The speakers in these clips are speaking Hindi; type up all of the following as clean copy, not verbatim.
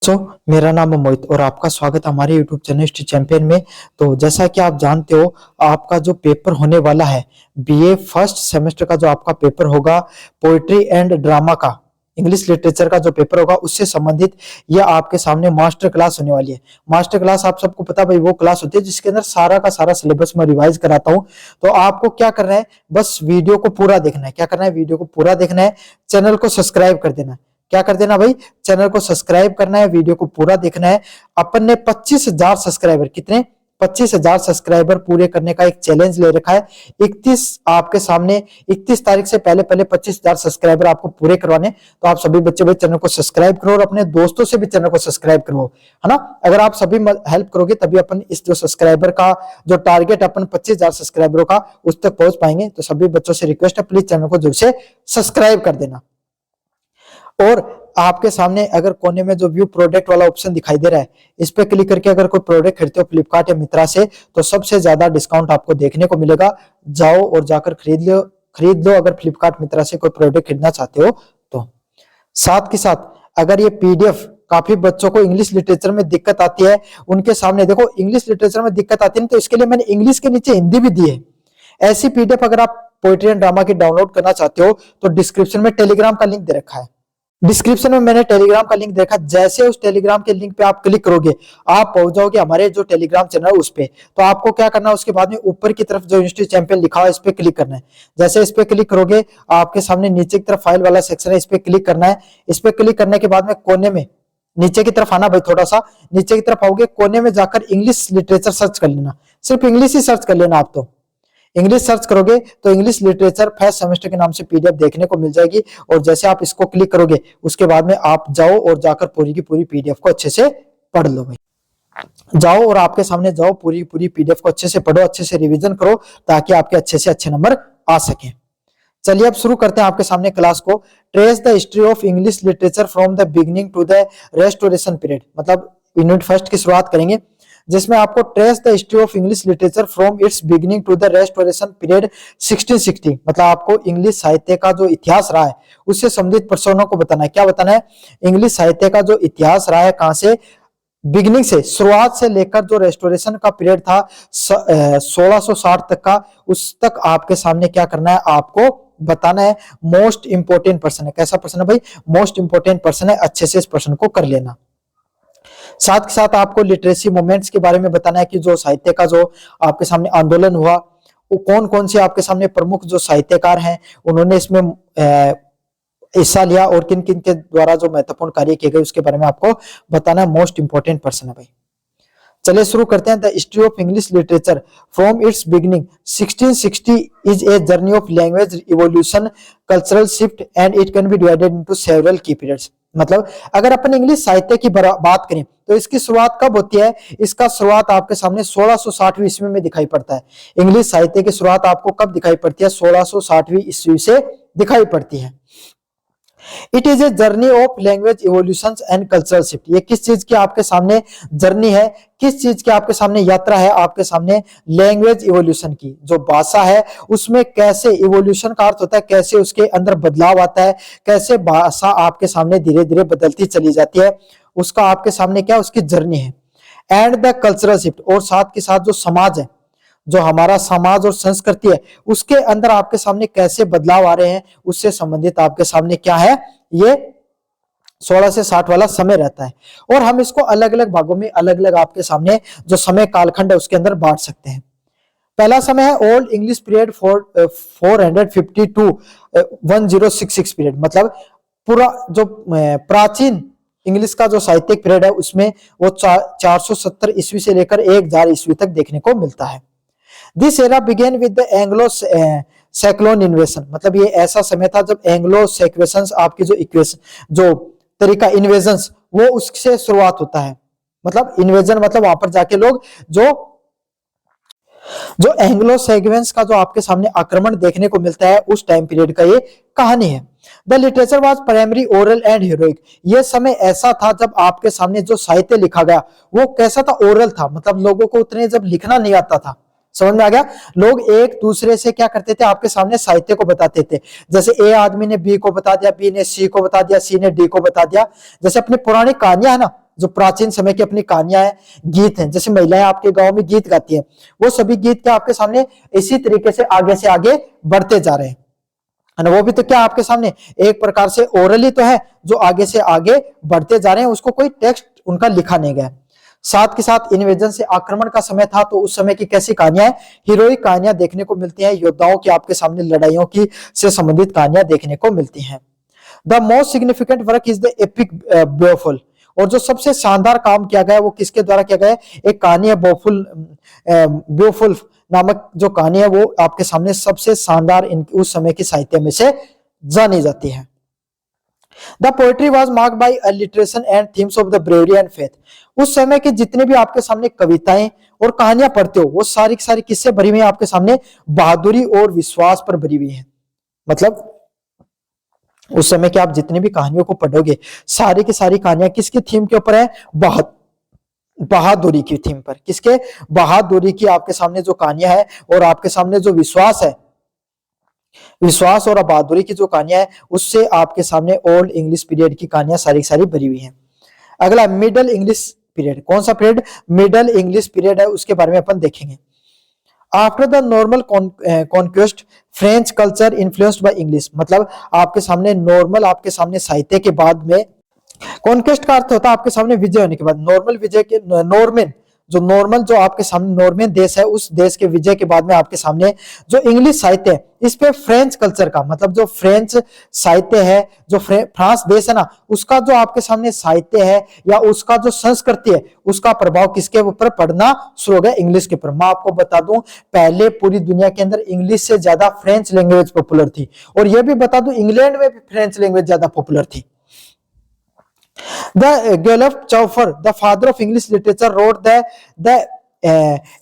मेरा नाम है मोहित और आपका स्वागत है हमारे यूट्यूब चैनल हिस्ट्री चैंपियन में। तो जैसा कि आप जानते हो, आपका जो पेपर होने वाला है बीए फर्स्ट सेमेस्टर का, जो आपका पेपर होगा पोइट्री एंड ड्रामा का, इंग्लिश लिटरेचर का जो पेपर होगा उससे संबंधित यह आपके सामने मास्टर क्लास होने वाली है। मास्टर क्लास आप सबको पता भाई वो क्लास होती है जिसके अंदर सारा का सारा सिलेबस मैं रिवाइज कराता हूं। तो आपको क्या करना है, बस वीडियो को पूरा देखना है। क्या करना है, वीडियो को पूरा देखना है, चैनल को सब्सक्राइब कर देना है। क्या कर देना भाई, चैनल को सब्सक्राइब करना है, वीडियो को पूरा देखना है। अपन ने 25,000 सब्सक्राइबर, कितने 25,000 सब्सक्राइबर पूरे करने का एक चैलेंज ले रखा है। 31 आपके सामने 31 तारीख से पहले 25,000 सब्सक्राइबर आपको पूरे करवाने। तो आप सभी बच्चे भाई चैनल को सब्सक्राइब करो और अपने दोस्तों से भी चैनल को सब्सक्राइब करो, है ना। अगर आप सभी हेल्प करोगे तभी अपन इस जो सब्सक्राइबर का जो टारगेट अपन 25,000 सब्सक्राइबरों का उस तक पहुंच पाएंगे। तो सभी बच्चों से रिक्वेस्ट है, प्लीज चैनल को जरूर से सब्सक्राइब कर देना। और आपके सामने अगर कोने में जो व्यू प्रोडक्ट वाला ऑप्शन दिखाई दे रहा है, इस पे क्लिक करके अगर कोई प्रोडक्ट खरीदते हो फ्लिपकार्ट या मित्रा से, तो सबसे ज्यादा डिस्काउंट आपको देखने को मिलेगा। जाओ और जाकर खरीद लो अगर फ्लिपकार्ट मित्रा से कोई प्रोडक्ट खरीदना चाहते हो तो। साथ के साथ अगर ये पीडीएफ, काफी बच्चों को इंग्लिश लिटरेचर में दिक्कत आती है, उनके सामने देखो इंग्लिश लिटरेचर में दिक्कत आती है तो इसके लिए मैंने इंग्लिश के नीचे हिंदी भी दी है। ऐसी पीडीएफ अगर आप पोएट्री एंड ड्रामा की डाउनलोड करना चाहते हो तो डिस्क्रिप्शन में टेलीग्राम का लिंक दे रखा है। डिस्क्रिप्शन में मैंने टेलीग्राम का लिंक देखा, जैसे उस टेलीग्राम के लिंक पे आप क्लिक करोगे आप पहुंच जाओगे हमारे जो टेलीग्राम चैनल है उस पे। तो आपको क्या करना है, उसके बाद में ऊपर की तरफ जो हिस्ट्री चैंपियन लिखा है इस पे क्लिक करना है। जैसे इस पे क्लिक करोगे आपके सामने नीचे की तरफ फाइल वाला सेक्शन है, इस पे क्लिक करना है। इस पे क्लिक करने के बाद में कोने में नीचे की तरफ आना भाई, थोड़ा सा नीचे की तरफ आओगे, कोने में जाकर इंग्लिश लिटरेचर सर्च कर लेना। सिर्फ इंग्लिश ही सर्च कर लेना। आप तो इंग्लिश सर्च करोगे तो इंग्लिश लिटरेचर फर्स्ट सेमेस्टर के नाम से पीडीएफ देखने को मिल जाएगी। और जैसे आप इसको क्लिक करोगे उसके बाद में आप जाओ और जाकर पूरी की पूरी पीडीएफ को अच्छे से पढ़ लो भाई। जाओ और आपके सामने जाओ, पूरी पूरी पीडीएफ को अच्छे से पढ़ो, अच्छे से रिवीजन करो ताकि आपके अच्छे से अच्छे नंबर आ सके। चलिए अब शुरू करते हैं आपके सामने क्लास को। Trace the history of English literature from the beginning to the restoration period, मतलब यूनिट फर्स्ट की शुरुआत करेंगे जिसमें आपको trace the history of English literature from its beginning to the restoration period 1660, मतलब आपको इंग्लिश साहित्य का जो इतिहास रहा है उससे संबंधित प्रश्नों को बताना है। क्या बताना है, इंग्लिश साहित्य का जो इतिहास रहा है कहां से, बिगिनिंग से, शुरुआत से लेकर जो रेस्टोरेशन का पीरियड था 1660 तक का, उस तक आपके सामने क्या करना है, आपको बताना है। मोस्ट इंपोर्टेंट पर्सन है। कैसा पर्सन है भाई, मोस्ट इंपोर्टेंट पर्सन है। अच्छे से इस प्रश्न को कर लेना। साथ के साथ आपको लिटरेसी मूवमेंट्स के बारे में बताना है कि जो साहित्य का जो आपके सामने आंदोलन हुआ वो कौन कौन से आपके सामने प्रमुख जो साहित्यकार हैं उन्होंने इसमें हिस्सा लिया और किन किन के द्वारा जो महत्वपूर्ण कार्य किए गए उसके बारे में आपको बताना है। मोस्ट इंपोर्टेंट पर्सन है भाई। चलिए शुरू करते हैं। The history of English literature from its beginning 1660 is a journey of language evolution, cultural shift and it can be divided into several की पीरियड्स। मतलब अगर अपन इंग्लिश साहित्य की बात करें तो इसकी शुरुआत कब होती है, इसका शुरुआत आपके सामने 1660वीं ईस्वी में दिखाई पड़ता है। इंग्लिश साहित्य की शुरुआत आपको कब दिखाई पड़ती है, 1660वीं ईस्वी से दिखाई पड़ती है। It is a journey of language evolution and cultural shift. ये किस चीज की आपके सामने जर्नी है, किस चीज की आपके सामने यात्रा है, आपके सामने लैंग्वेज इवोल्यूशन की। जो भाषा है उसमें कैसे इवोल्यूशन का अर्थ होता है, कैसे उसके अंदर बदलाव आता है, कैसे भाषा आपके सामने धीरे धीरे बदलती चली जाती है, उसका आपके सामने क्या उसकी जर्नी है। एंड द कल्चरल शिफ्ट, और साथ के साथ जो समाज है, जो हमारा समाज और संस्कृति है उसके अंदर आपके सामने कैसे बदलाव आ रहे हैं उससे संबंधित आपके सामने क्या है, ये 16 से 60 वाला समय रहता है। और हम इसको अलग अलग भागों में अलग अलग आपके सामने जो समय कालखंड है उसके अंदर बांट सकते हैं। पहला समय है old English period 450 to 1066 period, मतलब पूरा जो प्राचीन इंग्लिश का जो साहित्यिक पीरियड है उसमें वो 470 ईस्वी से लेकर 1000 ईस्वी तक देखने को मिलता है। This era began with the Anglo Saxon invasion, मतलब ये ऐसा समय था जब एंग्लो सैक्वेशंस आपकी जो इक्वेशन जो तरीका इन्वेजन वो उससे शुरुआत होता है। मतलब इन्वेजन मतलब वहां पर जाके लोग जो एंग्लो सैक्वेंस का जो आपके सामने आक्रमण देखने को मिलता है उस टाइम पीरियड का ये कहानी है। The literature was primary oral and heroic, ये समय ऐसा था जब आपके सामने जो साहित्य लिखा गया वो कैसा था, ओरल था, मतलब लोगों को उतने जब लिखना नहीं आता था। समझ में आ गया, लोग एक दूसरे से क्या करते थे, आपके सामने साहित्य को बताते थे। जैसे ए आदमी ने बी को बता दिया, बी ने सी को बता दिया, सी ने डी को बता दिया। जैसे अपनी पुरानी कहानियां है ना, जो प्राचीन समय की अपनी कहानियां हैं, गीत हैं, जैसे महिलाएं आपके गांव में गीत गाती हैं, वो सभी गीत क्या आपके सामने इसी तरीके से आगे बढ़ते जा रहे हैं। वो भी तो क्या आपके सामने एक प्रकार से ओरली तो है, जो आगे से आगे बढ़ते जा रहे हैं, उसको कोई टेक्स्ट उनका लिखा नहीं गया। साथ के साथ इन्वेजन से आक्रमण का समय था, तो उस समय की कैसी कहानियां, हीरोइक कहानियां देखने को मिलती हैं, योद्धाओं की आपके सामने लड़ाइयों की से संबंधित कहानियां देखने को मिलती हैं। The most significant work is the epic Beowulf, और जो सबसे शानदार काम किया गया वो किसके द्वारा किया गया है, एक कहानी है बेवुल्फ नामक जो कहानी है, वो आपके सामने सबसे शानदार उस समय की साहित्य में से जानी जाती है। The poetry was marked by alliteration and themes of the bravery and faith. उस समय के जितने भी आपके सामने कविताएं और कहानियां पढ़ते हो, वो सारी की सारी किससे भरी हुई है, आपके सामने बहादुरी और विश्वास पर भरी हुई है। मतलब उस समय के आप जितनी भी कहानियों को पढ़ोगे, सारी की सारी कहानियां किसकी थीम के ऊपर है, बहादुरी की थीम पर। किसके, बहादुरी की आपके सामने जो कहानियां है, और आपके सामने जो विश्वास है, विश्वास और बहादुरी की जो कहानियां है, उससे आपके सामने ओल्ड इंग्लिश पीरियड की कहानियां सारी सारी भरी हुई हैं। अगला मिडल इंग्लिश पीरियड, कौन सा पीरियड, मिडल इंग्लिश पीरियड है, उसके बारे में अपन देखेंगे। After the normal conquest French culture influenced by English, मतलब आपके सामने नॉर्मल आपके सामने साहित्य के बाद में, कॉन्क्वेस्ट का अर्थ होता है आपके सामने विजय होने के बाद, नॉर्मल विजय के नॉर्मन जो नॉर्मल जो आपके सामने नॉर्मन देश है, उस देश के विजय के बाद में आपके सामने जो इंग्लिश साहित्य है, इस पे फ्रेंच कल्चर का, मतलब जो फ्रेंच साहित्य है, जो फ्रांस देश है ना, उसका जो आपके सामने साहित्य है या उसका जो संस्कृति है, उसका प्रभाव किसके ऊपर पड़ना शुरू हो गया, इंग्लिश के ऊपर। मैं आपको बता दूं, पहले पूरी दुनिया के अंदर इंग्लिश से ज्यादा फ्रेंच लैंग्वेज पॉपुलर थी, और यह भी बता दूं इंग्लैंड में भी फ्रेंच लैंग्वेज ज्यादा पॉपुलर थी। The Guelph Chaucer, the father of English literature, wrote the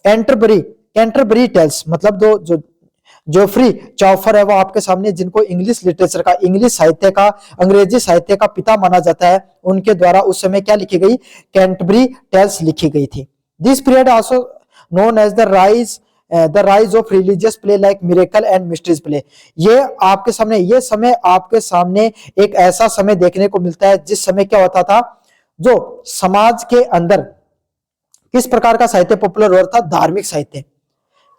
Canterbury Tales, मतलब जो जोफ्री चौफर है, वो आपके सामने जिनको इंग्लिश लिटरेचर का, इंग्लिश साहित्य का, अंग्रेजी साहित्य का पिता माना जाता है, उनके द्वारा उस समय क्या लिखी गई, कैंटरबरी टेल्स लिखी गई थी। This period also known as the rise of religious play like miracle and mysteries play. ये आपके सामने, ये समय आपके सामने एक ऐसा समय देखने को मिलता है जिस समय क्या होता था, जो समाज के अंदर किस प्रकार का साहित्य पॉपुलर हो रहा था, धार्मिक साहित्य।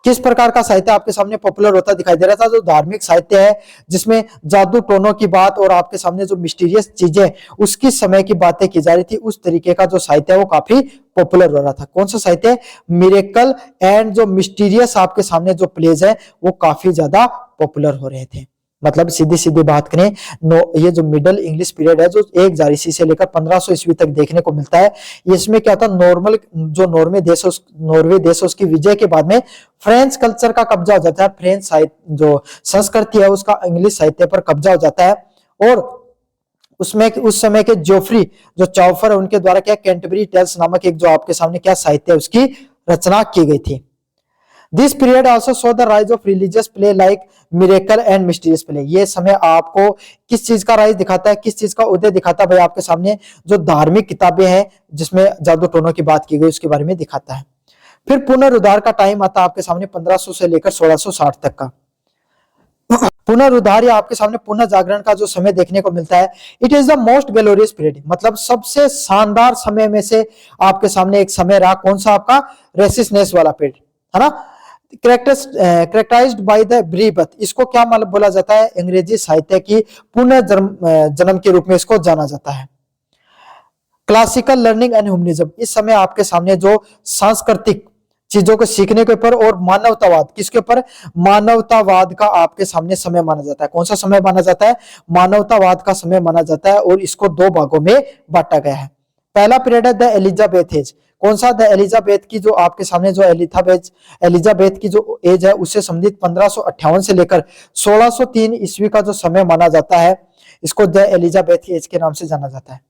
किस प्रकार का साहित्य आपके सामने पॉपुलर होता दिखाई दे रहा था, जो धार्मिक साहित्य है, जिसमें जादू टोनों की बात और आपके सामने जो मिस्टीरियस चीजें, उसकी समय की बातें की जा रही थी, उस तरीके का जो साहित्य है वो काफी पॉपुलर हो रहा था। कौन सा साहित्य, मिरेकल एंड जो मिस्टीरियस आपके सामने जो प्लेज है, वो काफी ज्यादा पॉपुलर हो रहे थे। मतलब सीधी सीधी बात करें, ये जो मिडल इंग्लिश पीरियड है, जो 1 हजार ईस्वी से लेकर 1500 ईस्वी तक देखने को मिलता है, इसमें क्या था, नॉर्वे देश उसकी विजय के बाद में फ्रेंच कल्चर का कब्जा हो जाता है, फ्रेंच साहित्य जो संस्कृति है उसका इंग्लिश साहित्य पर कब्जा हो जाता है, और उसमें उस समय के जोफ्री जो चौफर है, उनके द्वारा क्या कैंटरबरी टेल्स नामक एक जो आपके सामने क्या साहित्य है, उसकी रचना की गई थी। This period also saw the rise of religious play like miracle and mysterious play। ये समय आपको किस चीज का राइज दिखाता है, किस चीज का उदय दिखाता है भाई, आपके सामने जो धार्मिक किताबें हैं जिसमें जादू टोनों की बात की गई, उसके बारे में दिखाता है। फिर पुनरुद्धार का टाइम आता है आपके सामने 1500 से लेकर 1660 तक का। पुनरुद्धार या आपके सामने पुनः जागरण का जो समय देखने को मिलता है, it is the most glorious period, मतलब सबसे शानदार समय में से आपके सामने एक समय रहा। कौन सा, आपका रेसिस्नेस वाला पीरियड, है ना, कैरेक्टराइज्ड बाय द रीबर्थ। इसको क्या मतलब बोला जाता है, अंग्रेजी साहित्य की पुनः जन्म के रूप में इसको जाना जाता है। क्लासिकल लर्निंग एंड ह्यूमनिज्म, इस समय आपके सामने जो सांस्कृतिक चीजों को सीखने के ऊपर और मानवतावाद, किसके ऊपर, मानवतावाद का आपके सामने समय माना जाता है। कौन सा समय माना जाता है, मानवतावाद का समय माना जाता है, और इसको 2 भागों में बांटा गया है। पहला पीरियड है द एलिजाबेथ एज। कौन सा, द एलिजाबेथ की जो आपके सामने जो एलिजाबेथ की जो एज है, उससे संबंधित 1558 से लेकर 1603 ईस्वी का जो समय माना जाता है, इसको द एलिजाबेथ एज के नाम से जाना जाता है।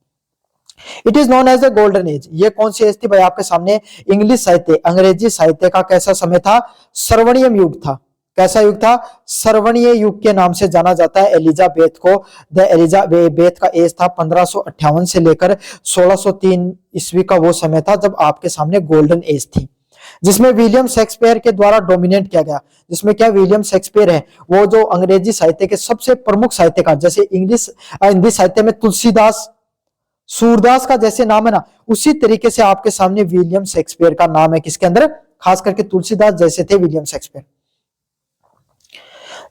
It is known as a golden age. ये कौन सी एज थी भाई, आपके सामने इंग्लिश साहित्य, अंग्रेजी साहित्य का कैसा समय था, स्वर्णिम युग था। कैसा युग था, स्वर्णीय युग के नाम से जाना जाता है एलिजाबेथ को। द एलिजाबेथ का एज था 1558 से लेकर 1603 ईस्वी का वो समय था जब आपके सामने गोल्डन एज थी, जिसमें विलियम शेक्सपियर के द्वारा डोमिनेट किया गया। जिसमें क्या, विलियम शेक्सपियर है वो जो अंग्रेजी साहित्य के सबसे प्रमुख साहित्यकार, जैसे हिंदी साहित्य में तुलसीदास, सूरदास का जैसे नाम है ना, उसी तरीके से आपके सामने विलियम शेक्सपियर का नाम है किसके अंदर, खास करके तुलसीदास जैसे थे विलियम शेक्सपियर,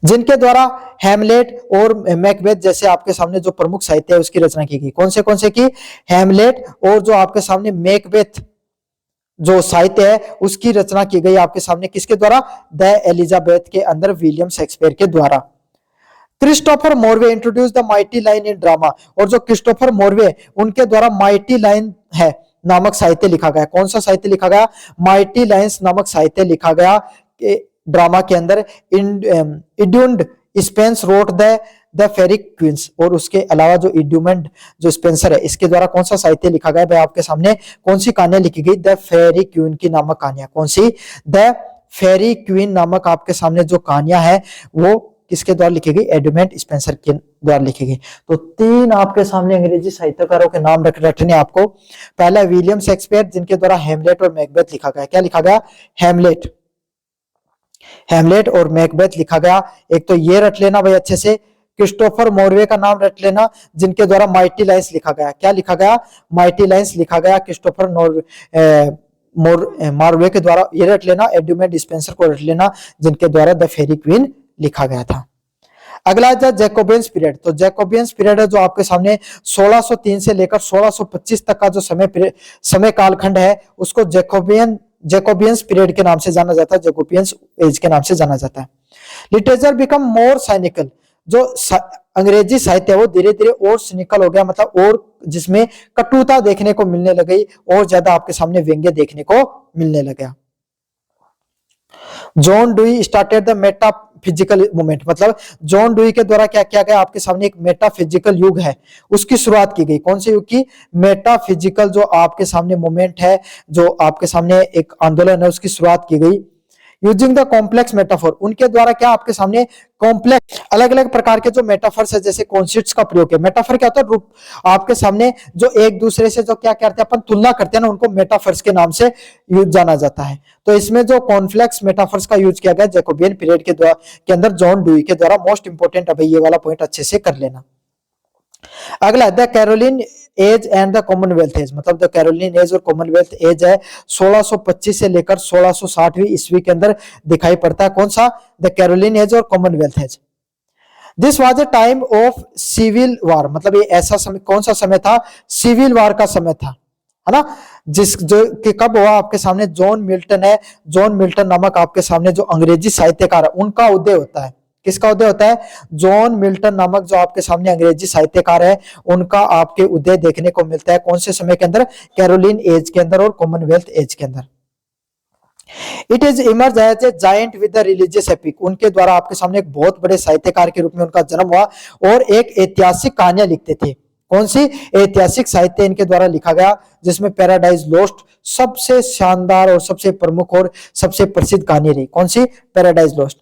जिनके द्वारा हैमलेट और मैकबेथ जैसे आपके सामने जो प्रमुख साहित्य है उसकी रचना की गई। कौन से की, हैमलेट और जो आपके सामने मैकबेथ जो साहित्य है उसकी रचना की गई आपके सामने किसके द्वारा, द एलिजाबेथ के अंदर विलियम शेक्सपियर के द्वारा। Christopher Marlowe introduce the mighty line in drama, और जो क्रिस्टोफर मोरवे उनके द्वारा माइटी लाइन है नामक साहित्य लिखा गया। कौन सा साहित्य लिखा गया, माइटी लाइन्स नामक साहित्य लिखा गया ड्रामा के अंदर। Edmund Spenser wrote the Faerie Queens, और उसके अलावा जो इड्यूमेंट जो स्पेंसर है इसके द्वारा कौन सा साहित्य लिखा गया भाई आपके सामने, कौन सी कहानियां लिखी गई, द फेरी क्वीन की नामक कहानियां। कौन सी, द फेरी क्वीन नामक आपके सामने जो कहानियां है वो किसके द्वारा लिखी गई, एडमंड स्पेंसर के द्वारा लिखी गई। तो तीन आपके सामने अंग्रेजी साहित्यकारों के नाम रखने आपको। पहला विलियम शेक्सपियर जिनके द्वारा हैमलेट और मैकबेथ लिखा गया। क्या लिखा गया, हैमलेट और मैकबेथ लिखा गया। एक तो ये रट लेना भाई अच्छे से। क्रिस्टोफर मोरवे का नाम रट लेना जिनके द्वारा माइटी लाइन्स लिखा गया। क्या लिखा गया, माइटी लाइन्स लिखा गया क्रिस्टोफर मोरवे के द्वारा। ये रट लेना। एडमंड स्पेंसर को रट लेना जिनके द्वारा द फेरी क्वीन लिखा गया था। अगला है जैकोबियंस पीरियड। तो जैकोबियंस पीरियड है जो आपके सामने 1603 से लेकर 1625 तक का जो समय कालखंड है उसको जैकोबियंस पीरियड के नाम से जाना जाता है, जैकोबियंस एज के नाम से जाना जाता है। लिटरेचर बिकम मोर साइनिकल, जो अंग्रेजी साहित्य है वो धीरे धीरे और सिनिकल हो गया, मतलब और जिसमें कटुता देखने को मिलने लगी और ज्यादा आपके सामने व्यंग्य देखने को मिलने लगा। John dewy started the metaphysical movement, मतलब जॉन डुई के द्वारा क्या किया गया, आपके सामने एक मेटाफिजिकल युग है उसकी शुरुआत की गई। कौन से युग की, मेटाफिजिकल जो आपके सामने मूवमेंट है, जो आपके सामने एक आंदोलन है उसकी शुरुआत की गई। यूजिंग द कॉम्प्लेक्स मेटाफोर, उनके द्वारा क्या आपके सामने कॉम्प्लेक्स अलग अलग प्रकार के जो मेटाफर्स है जैसे कॉन्सेप्ट्स का प्रयोग है। मेटाफर क्या होता है, रूप आपके सामने जो एक दूसरे से जो क्या करते हैं अपन तुलना करते हैं ना, उनको मेटाफर्स के नाम से यूज जाना जाता है। तो इसमें जो कॉम्प्लेक्स मेटाफर्स का यूज किया गया जैकोबियन पीरियड के अंदर जॉन डुई के द्वारा। मोस्ट इंपोर्टेंट है भाई, ये वाला पॉइंट अच्छे से कर लेना। अगला the Caroline age and the Commonwealth age, मतलब द कैरोलिन एज और कॉमनवेल्थ एज है 1625 से लेकर 1660वीं ईस्वी के अंदर दिखाई पड़ता है। कौन सा, द कैरोलिन एज और Commonwealth age. This was a time of civil war, मतलब ये ऐसा समय, कौन सा समय था, सिविल वार का समय था, है ना। जिस जो कि कब हुआ आपके सामने, जॉन मिल्टन है, जॉन मिल्टन नामक आपके सामने जो अंग्रेजी साहित्यकार है उनका उदय होता है। किसका उदय होता है, जॉन मिल्टन नामक जो आपके सामने अंग्रेजी साहित्यकार है उनका आपके उदय देखने को मिलता है। कौन से समय के अंदर, कैरोलिन एज के अंदर और कॉमनवेल्थ एज के अंदर। It is emerge as a giant with the religious epic, उनके द्वारा आपके सामने एक बहुत बड़े साहित्यकार के रूप में उनका जन्म हुआ और एक ऐतिहासिक कहानियां लिखते थे। कौन सी, ऐतिहासिक साहित्य इनके द्वारा लिखा गया जिसमें पैराडाइज लॉस्ट सबसे शानदार और सबसे प्रमुख और सबसे प्रसिद्ध कहानी रही। कौन सी, Paradise Lost.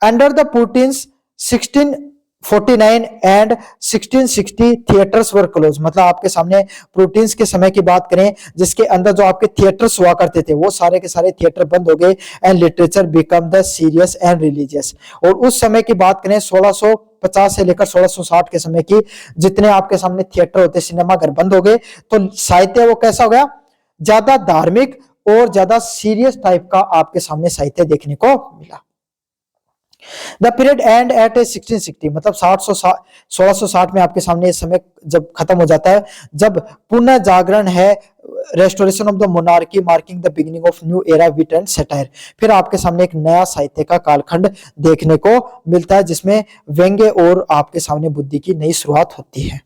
Under the Puritans 1649 and 1660 theatres were close, मतलब आपके सामने प्रूटिन्स के समय की बात करें जिसके अंदर जो आपके थिएटर्स हुआ करते थे वो सारे के सारे थिएटर बंद हो गए। And literature become the serious and religious, और उस समय की बात करें 1650 से लेकर 1660 के समय की, जितने आपके सामने थिएटर होते, सिनेमा घर बंद हो गए, तो साहित्य वो कैसा हो गया, ज्यादा धार्मिक और ज्यादा सीरियस टाइप का आपके सामने साहित्य देखने को मिला। द पीरियड एंड एट 1660, मतलब 1660 में आपके सामने इस समय जब खत्म हो जाता है, जब पुनः जागरण है, restoration of the monarchy marking the beginning of new era wit and satire, फिर आपके सामने एक नया साहित्य का कालखंड देखने को मिलता है जिसमें व्यंग्य और आपके सामने बुद्धि की नई शुरुआत होती है।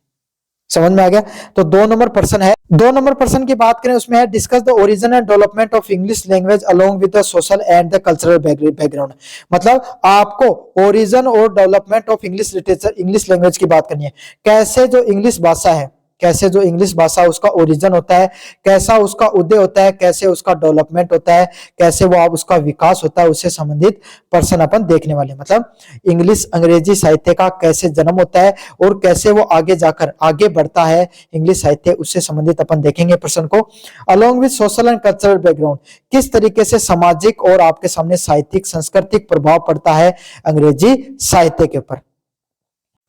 समझ में आ गया। तो 2 नंबर पर्सन है, 2 नंबर पर्सन की बात करें उसमें है discuss the origin and development of English language along with the social and the cultural background, मतलब आपको ओरिजिन और development of English literature, English language की बात करनी है। कैसे जो इंग्लिश भाषा है, कैसे जो इंग्लिश भाषा उसका ओरिजिन होता है, कैसा उसका उदय होता है, कैसे उसका डेवलपमेंट होता है, कैसे वो आप उसका विकास होता है, उससे संबंधित पर्सन अपन देखने वाले, मतलब इंग्लिश अंग्रेजी साहित्य का कैसे जन्म होता है और कैसे वो आगे जाकर आगे बढ़ता है इंग्लिश साहित्य, उससे संबंधित अपन देखेंगे पर्सन को। Along with social and cultural background, किस तरीके से सामाजिक और आपके सामने साहित्यिक सांस्कृतिक प्रभाव पड़ता है अंग्रेजी साहित्य के ऊपर।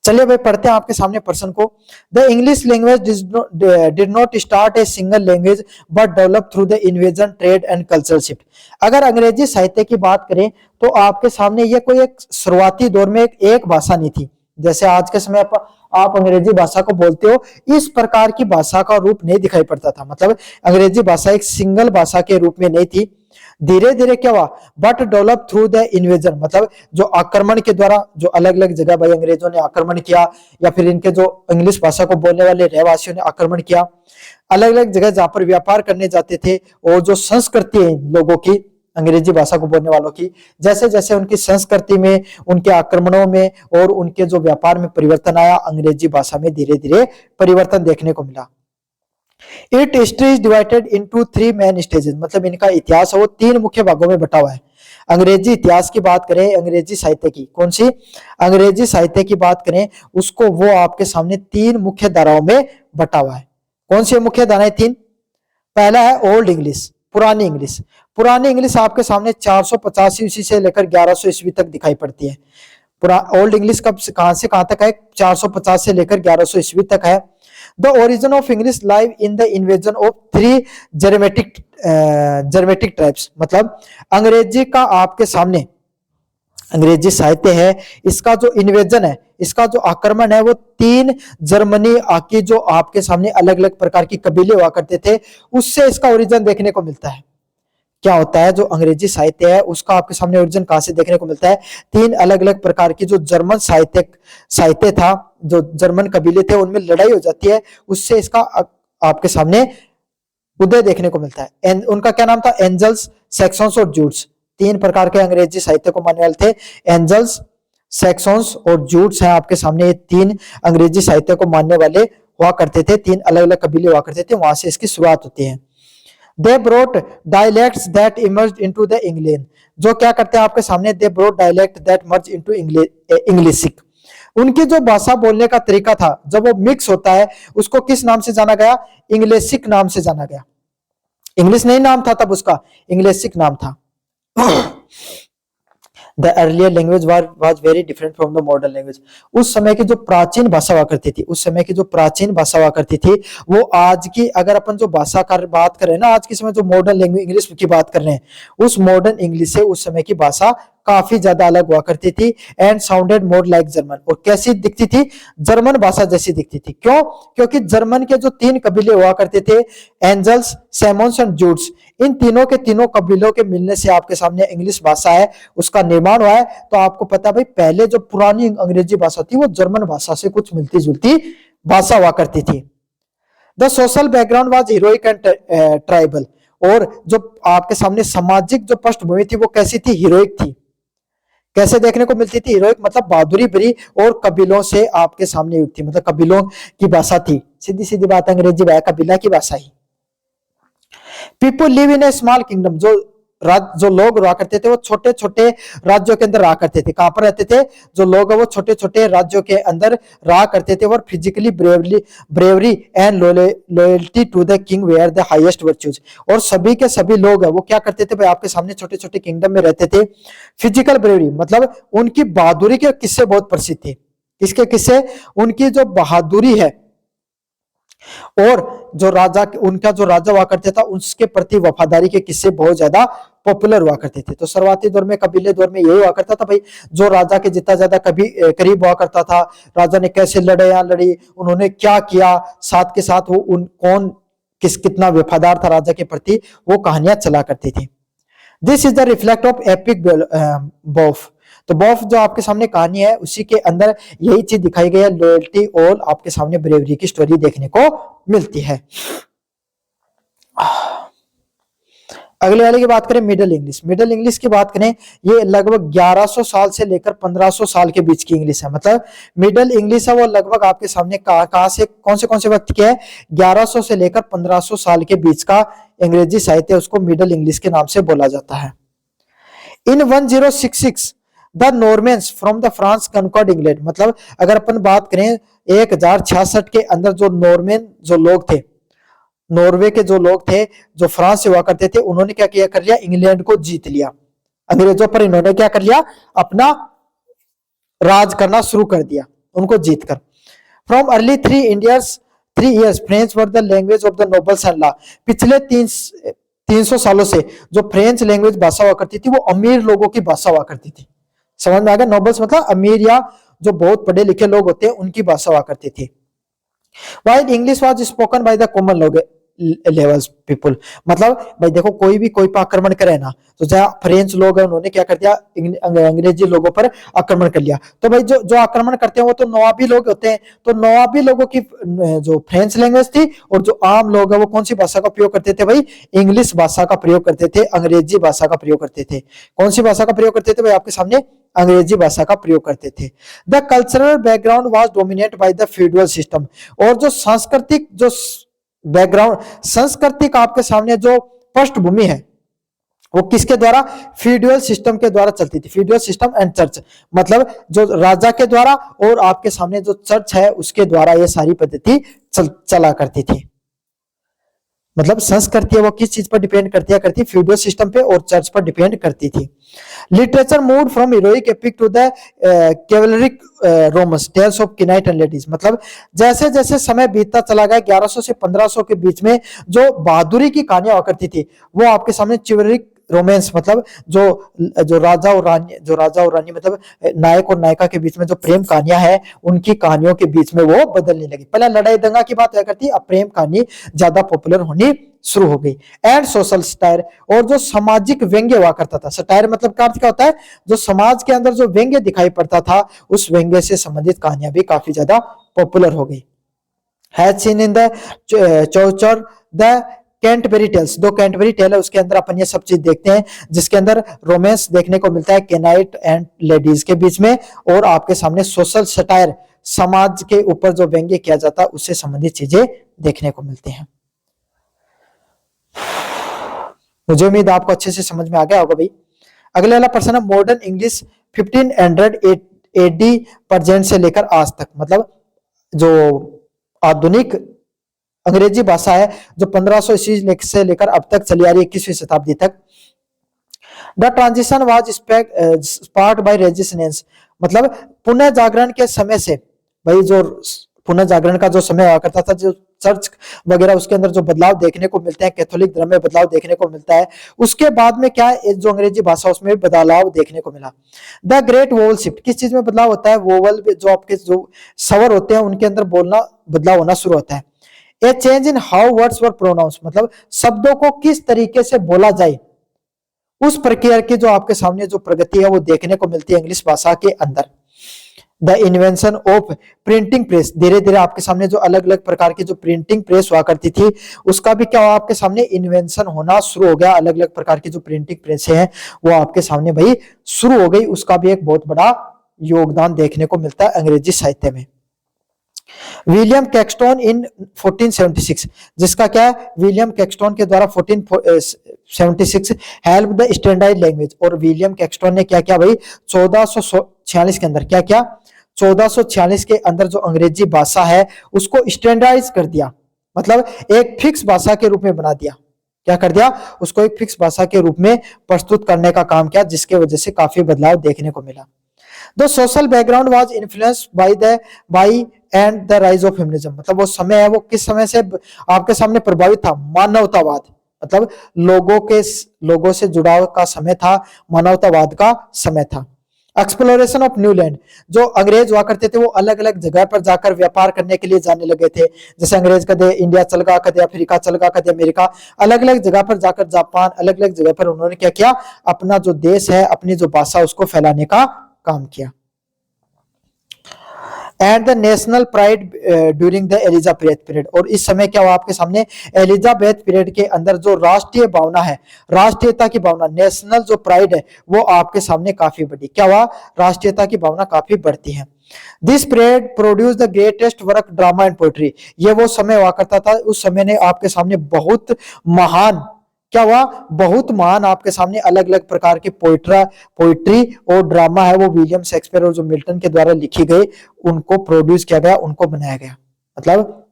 चलिए भाई पढ़ते हैं आपके सामने प्रश्न को। The English language did not start a single language but develop through the invasion, trade and cultural shift. अगर अंग्रेजी साहित्य की बात करें तो आपके सामने ये कोई एक शुरुआती दौर में एक भाषा नहीं थी। जैसे आज के समय आप अंग्रेजी भाषा को बोलते हो, इस प्रकार की भाषा का रूप नहीं दिखाई पड़ता था। मतलब अंग्रेजी भाषा एक सिंगल भाषा के रूप में नहीं थी। धीरे धीरे क्या हुआ, but develop through the invasion, मतलब जो आक्रमण के द्वारा, जो अलग अलग जगह भाई अंग्रेजों ने आक्रमण किया, या फिर इनके जो इंग्लिश भाषा को बोलने वाले रहवासियों ने आक्रमण किया, अलग अलग जगह जहां पर व्यापार करने जाते थे, और जो संस्कृति है लोगों की, अंग्रेजी भाषा को बोलने वालों की, जैसे जैसे उनकी संस्कृति में, उनके आक्रमणों में और उनके जो व्यापार में परिवर्तन आया, अंग्रेजी भाषा में धीरे धीरे परिवर्तन देखने को मिला। It history is divided into 3 main stages, मतलब इनका इतिहास है वो 3 मुख्य भागों में बटा हुआ है। अंग्रेजी इतिहास की बात करें, अंग्रेजी साहित्य की, कौन सी अंग्रेजी साहित्य की बात करें, उसको वो आपके सामने 3 मुख्य धाराओं में बटा हुआ है। कौन सी मुख्य धाराएं 3? पहला है ओल्ड इंग्लिश, पुरानी इंग्लिश। पुरानी इंग्लिश आपके सामने 485 ईस्वी से लेकर 1100 ईस्वी तक दिखाई पड़ती है। ओल्ड इंग्लिश कब कहां से कहां तक है? 450 से लेकर 1100 ईस्वी तक है। The origin of English lies in the invasion of 3 Germanic tribes, मतलब अंग्रेजी का आपके सामने अंग्रेजी साहित्य है, इसका जो इन्वेजन है, इसका जो आक्रमण है, वो 3 जर्मनी की जो आपके सामने अलग अलग प्रकार की कबीले हुआ करते थे, उससे इसका ओरिजिन देखने को मिलता है। क्या होता है, जो अंग्रेजी साहित्य है उसका आपके सामने ओरिजिन कहां से देखने को मिलता है? 3 अलग अलग प्रकार की जो जर्मन साहित्य था, जो जर्मन कबीले थे, उनमें लड़ाई हो जाती है, उससे इसका आपके सामने उदय देखने को मिलता है। उनका क्या नाम था? एंजल्स, सैक्सन्स और जूट्स। 3 प्रकार के अंग्रेजी साहित्य को मानने वाले थे। एंजल्स, सैक्सन्स और जूट्स हैं आपके सामने, ये 3 अंग्रेजी साहित्य को मानने वाले हुआ करते थे। 3 अलग अलग कबीले हुआ करते थे, वहां से इसकी शुरुआत होती है। They brought dialects that emerged into the English, जो क्या करते हैं आपके सामने? They brought dialect that merged into English. उनकी जो भाषा बोलने का तरीका था, जब वो मिक्स होता है, उसको किस नाम से जाना गया? इंग्लिशिक नाम से जाना गया। इंग्लिश नहीं नाम था तब उसका, इंग्लिशिक नाम था। The earlier language was very different from the modern language. उस समय की जो प्राचीन भाषा हुआ करती थी, उस समय की जो प्राचीन भाषा हुआ करती थी, वो आज की, अगर अपन जो भाषा का बात कर रहे हैं ना, आज के समय जो मॉडर्न लैंग्वेज इंग्लिश की बात कर रहे हैं, उस मॉडर्न इंग्लिश से उस समय की भाषा काफी ज्यादा अलग हुआ करती थी। And sounded more like German, और कैसी दिखती थी? जर्मन भाषा जैसी दिखती थी। क्यों? क्योंकि जर्मन के जो 3 कबीले हुआ करते थे, एंजल्स, सैमोन्स एंड जूट्स, इन तीनों के तीनों कबीलों के मिलने से आपके सामने इंग्लिश भाषा है उसका निर्माण हुआ है। तो आपको पता है भाई, पहले जो पुरानी अंग्रेजी भाषा थी वो जर्मन भाषा से कुछ मिलती जुलती भाषा हुआ करती थी। The social background was heroic and tribal, और जो आपके सामने सामाजिक जो पृष्ठभूमि थी वो कैसी थी? हीरोइक थी। कैसे देखने को मिलती थी? हीरोइक मतलब बहादुरी भरी और कबीलों से आपके सामने युक्त थी, मतलब कबीलों की भाषा थी। सीधी सीधी बात, अंग्रेजी भाषा कबीला की भाषा ही। People live in a small kingdom, जो लोग रहा करते थे वो छोटे छोटे राज्यों के अंदर रहा करते थे। कहां पर रहते थे? जो लोग है वो छोटे छोटे राज्यों के अंदर रहा करते थे। और physically bravery and loyalty to the king were the highest virtues, और सभी के सभी लोग है वो क्या करते थे भाई, आपके सामने छोटे छोटे किंगडम में रहते थे। फिजिकल ब्रेवरी मतलब उनकी बहादुरी के किस्से बहुत प्रसिद्ध थे। किसके किस्से? उनकी जो बहादुरी है, और जो राजा, उनका जो राजा हुआ करते था उसके प्रति वफादारी के किस्से बहुत ज्यादा पॉपुलर हुआ करते थे। तो शुरुआती दौर में, कबीले दौर में यही हुआ करता था भाई, जो राजा के जितना ज्यादा करीब हुआ करता था, राजा ने कैसे लड़े या लड़ी, उन्होंने क्या किया, साथ के साथ वो कौन कितना वफादार था राजा के प्रति, वो कहानियां चला करती थी। This is the reflect of epic बॉफ। तो बॉफ जो आपके सामने कहानी है उसी के अंदर यही चीज दिखाई गई है, लॉयल्टी और आपके सामने ब्रेवरी की स्टोरी देखने को मिलती है। अगले वाले की बात करें, मिडिल इंग्लिश। मिडिल इंग्लिश की बात करें, ये लगभग 1100 साल से लेकर 1500 साल के बीच की इंग्लिश है। मतलब मिडिल इंग्लिश है वो लगभग आपके सामने कहां से कौन से वक्त के है? 1100 से लेकर 1500 साल के बीच का अंग्रेजी साहित्य, उसको मिडिल इंग्लिश के नाम से बोला जाता है। In 1066 the Normans from the France conquered England, मतलब अगर अपन बात करें 1066 के अंदर जो नॉर्मेन जो लोग थे, नॉर्वे के जो लोग थे, जो फ्रांस से हुआ करते थे, उन्होंने क्या किया कर लिया? इंग्लैंड को जीत लिया। अंग्रेजों पर इन्होंने क्या कर लिया? अपना राज करना शुरू कर दिया। उनको जीतकर। From early 3 years French were the language of the nobles and law. पिछले 300 सालों से जो फ्रेंच लैंग्वेज भाषा हुआ करती थी वो अमीर लोगों की भाषा हुआ करती थी। समझ में आ गया? नोबल्स मतलब अमीर या जो बहुत पढ़े लिखे लोग होते हैं उनकी भाषा हुआ करती थी। While English was spoken by the common levels people, मतलब भाई देखो कोई भी कोई पर आक्रमण करे ना, तो जहाँ फ्रेंच लोग हैं उन्होंने क्या कर दिया, अंग्रेजी लोगों पर आक्रमण कर लिया। तो भाई जो जो आक्रमण करते हैं वो तो नवाबी लोग होते हैं, तो नवाबी लोगों की जो फ्रेंच लैंग्वेज थी, और जो आम लोग हैं वो कौन सी भाषा का प्रयोग करते थे भाई? इंग्लिश भाषा का प्रयोग करते थे, अंग्रेजी भाषा का प्रयोग करते थे। कौन सी भाषा का प्रयोग करते थे भाई? आपके सामने अंग्रेजी भाषा का प्रयोग करते थे। The cultural background was dominate by the feudal system, और जो सांस्कृतिक जो बैकग्राउंड, सांस्कृतिक आपके सामने जो पृष्ठभूमि है वो किसके द्वारा? फ्यूडल सिस्टम के द्वारा चलती थी। फ्यूडल सिस्टम एंड चर्च, मतलब जो राजा के द्वारा और आपके सामने जो चर्च है उसके द्वारा ये सारी पद्धति चला करती थी। मतलब संस्कृति है वो किस चीज पर डिपेंड करती है फ्यूडल सिस्टम पे और चर्च पर डिपेंड करती थी। Literature moved from heroic epic to the chivalric romance tales of knight and ladies, मतलब जैसे जैसे समय बीतता चला गया 1100 से 1500 के बीच में जो बहादुरी की कहानियां हुआ करती थी वो आपके सामने चिवरिक रोमांस, मतलब जो राजा और रानी मतलब नायक और नायिका के बीच में जो प्रेम कहानियां हैं उनकी कहानियों के बीच में वो बदलने लगी। पहले लड़ाई दंगा की बात हुआ करती, अब प्रेम कहानी ज्यादा पॉपुलर होनी शुरू हो गई। एंड सोशल सटायर, और जो सामाजिक व्यंग्य हुआ करता था। सटायर मतलब क्या अर्थ क्या होता है? जो समाज के अंदर जो व्यंग्य दिखाई पड़ता था उस व्यंग्य से संबंधित कहानियां भी काफी ज्यादा पॉपुलर हो गई। Has seen in the Chaucer the Canterbury Tales, दो कैंटबेरी टेल है उसके अंदर अपन ये सब चीज देखते हैं जिसके अंदर रोमांस देखने को मिलता है केनाइट एंड लेडीज के बीच में, और आपके सामने सोशल सटायर समाज के ऊपर जो व्यंग्य किया जाता है उससे संबंधित चीजें देखने को मिलती हैं। मुझे उम्मीद आपको अच्छे से समझ में आ गया होगा भाई। अगले वाला प्रश्न है मॉडर्न इंग्लिश 1500 AD प्रेजेंट से लेकर आज तक, मतलब जो आधुनिक अंग्रेजी भाषा है जो 1500 ईस्वी से लेकर अब तक चली आ रही 21वीं शताब्दी तक। The transition was sparked by resistance, मतलब पुनः जागरण के समय से, भाई जो पुनः जागरण का जो समय हुआ करता था, जो चर्च वगैरह उसके अंदर जो बदलाव देखने को मिलते हैं, कैथोलिक धर्म में बदलाव देखने को मिलता है, उसके बाद में क्या है जो अंग्रेजी भाषा उसमें भी बदलाव देखने को मिला। द ग्रेट वोवल शिफ्ट, किस चीज में बदलाव होता है? वोवल जो आपके जो स्वर होते हैं उनके अंदर बोलना बदलाव होना शुरू होता है। A change in how words were pronounce, मतलब शब्दों को किस तरीके से बोला जाए उस प्रक्रिया की जो आपके सामने जो प्रगति है वो देखने को मिलती है इंग्लिश भाषा के अंदर। The invention of printing press, धीरे धीरे आपके सामने जो अलग अलग प्रकार की जो प्रिंटिंग प्रेस हुआ करती थी उसका भी क्या हुआ आपके सामने इन्वेंशन होना शुरू हो गया। अलग अलग प्रकार की जो प्रिंटिंग प्रेस है वो आपके सामने भाई शुरू हो गई, उसका भी एक बहुत बड़ा योगदान देखने को मिलता है अंग्रेजी साहित्य में। विलियम कैक्सटन इन 1476, जिसका क्या है विलियम कैक्सटन के द्वारा 1476 हेल्प द स्टैंडर्ड लैंग्वेज, और विलियम कैक्सटन ने क्या किया भाई 1446 के अंदर क्या किया 1446 के अंदर जो अंग्रेजी भाषा है उसको स्टैंडर्डाइज कर दिया, मतलब एक फिक्स भाषा के रूप में बना दिया। क्या कर दिया? उसको एक फिक्स भाषा के रूप में प्रस्तुत करने का काम किया, जिसके वजह से काफी बदलाव देखने को मिला। The social background was influenced by and the rise of feminism, मतलब वो समय है वो किस समय से आपके सामने प्रभावित था? मानवतावाद, मतलब लोगों से जुड़ाव का समय था, मानवतावाद का समय था। एक्सप्लोरेशन ऑफ न्यू लैंड, जो अंग्रेज हुआ करते थे वो अलग अलग जगह पर जाकर व्यापार करने के लिए जाने लगे थे। जैसे अंग्रेज कदे इंडिया चल गया, कदे अफ्रीका चल गया, कदे अमेरिका, अलग अलग जगह पर जाकर जापान, अलग अलग जगह पर उन्होंने क्या किया अपना जो देश है अपनी जो भाषा उसको फैलाने का काम किया। And the national pride during the Elizabeth period, और इस समय क्या हुआ आपके सामने एलिजाबेथ पीरियड के अंदर जो राष्ट्रीय भावना है, राष्ट्रीयता की भावना, नेशनल जो प्राइड है वो आपके सामने काफी बढ़ी। क्या हुआ? राष्ट्रीयता की भावना काफी बढ़ती है। This period produce the greatest work drama and poetry, ये वो समय हुआ करता था, उस समय ने आपके सामने बहुत महान क्या हुआ बहुत महान आपके सामने अलग अलग प्रकार के पोइट्री और ड्रामा है वो विलियम शेक्सपियर और जो मिल्टन के द्वारा लिखी गई उनको प्रोड्यूस किया गया, उनको बनाया गया। मतलब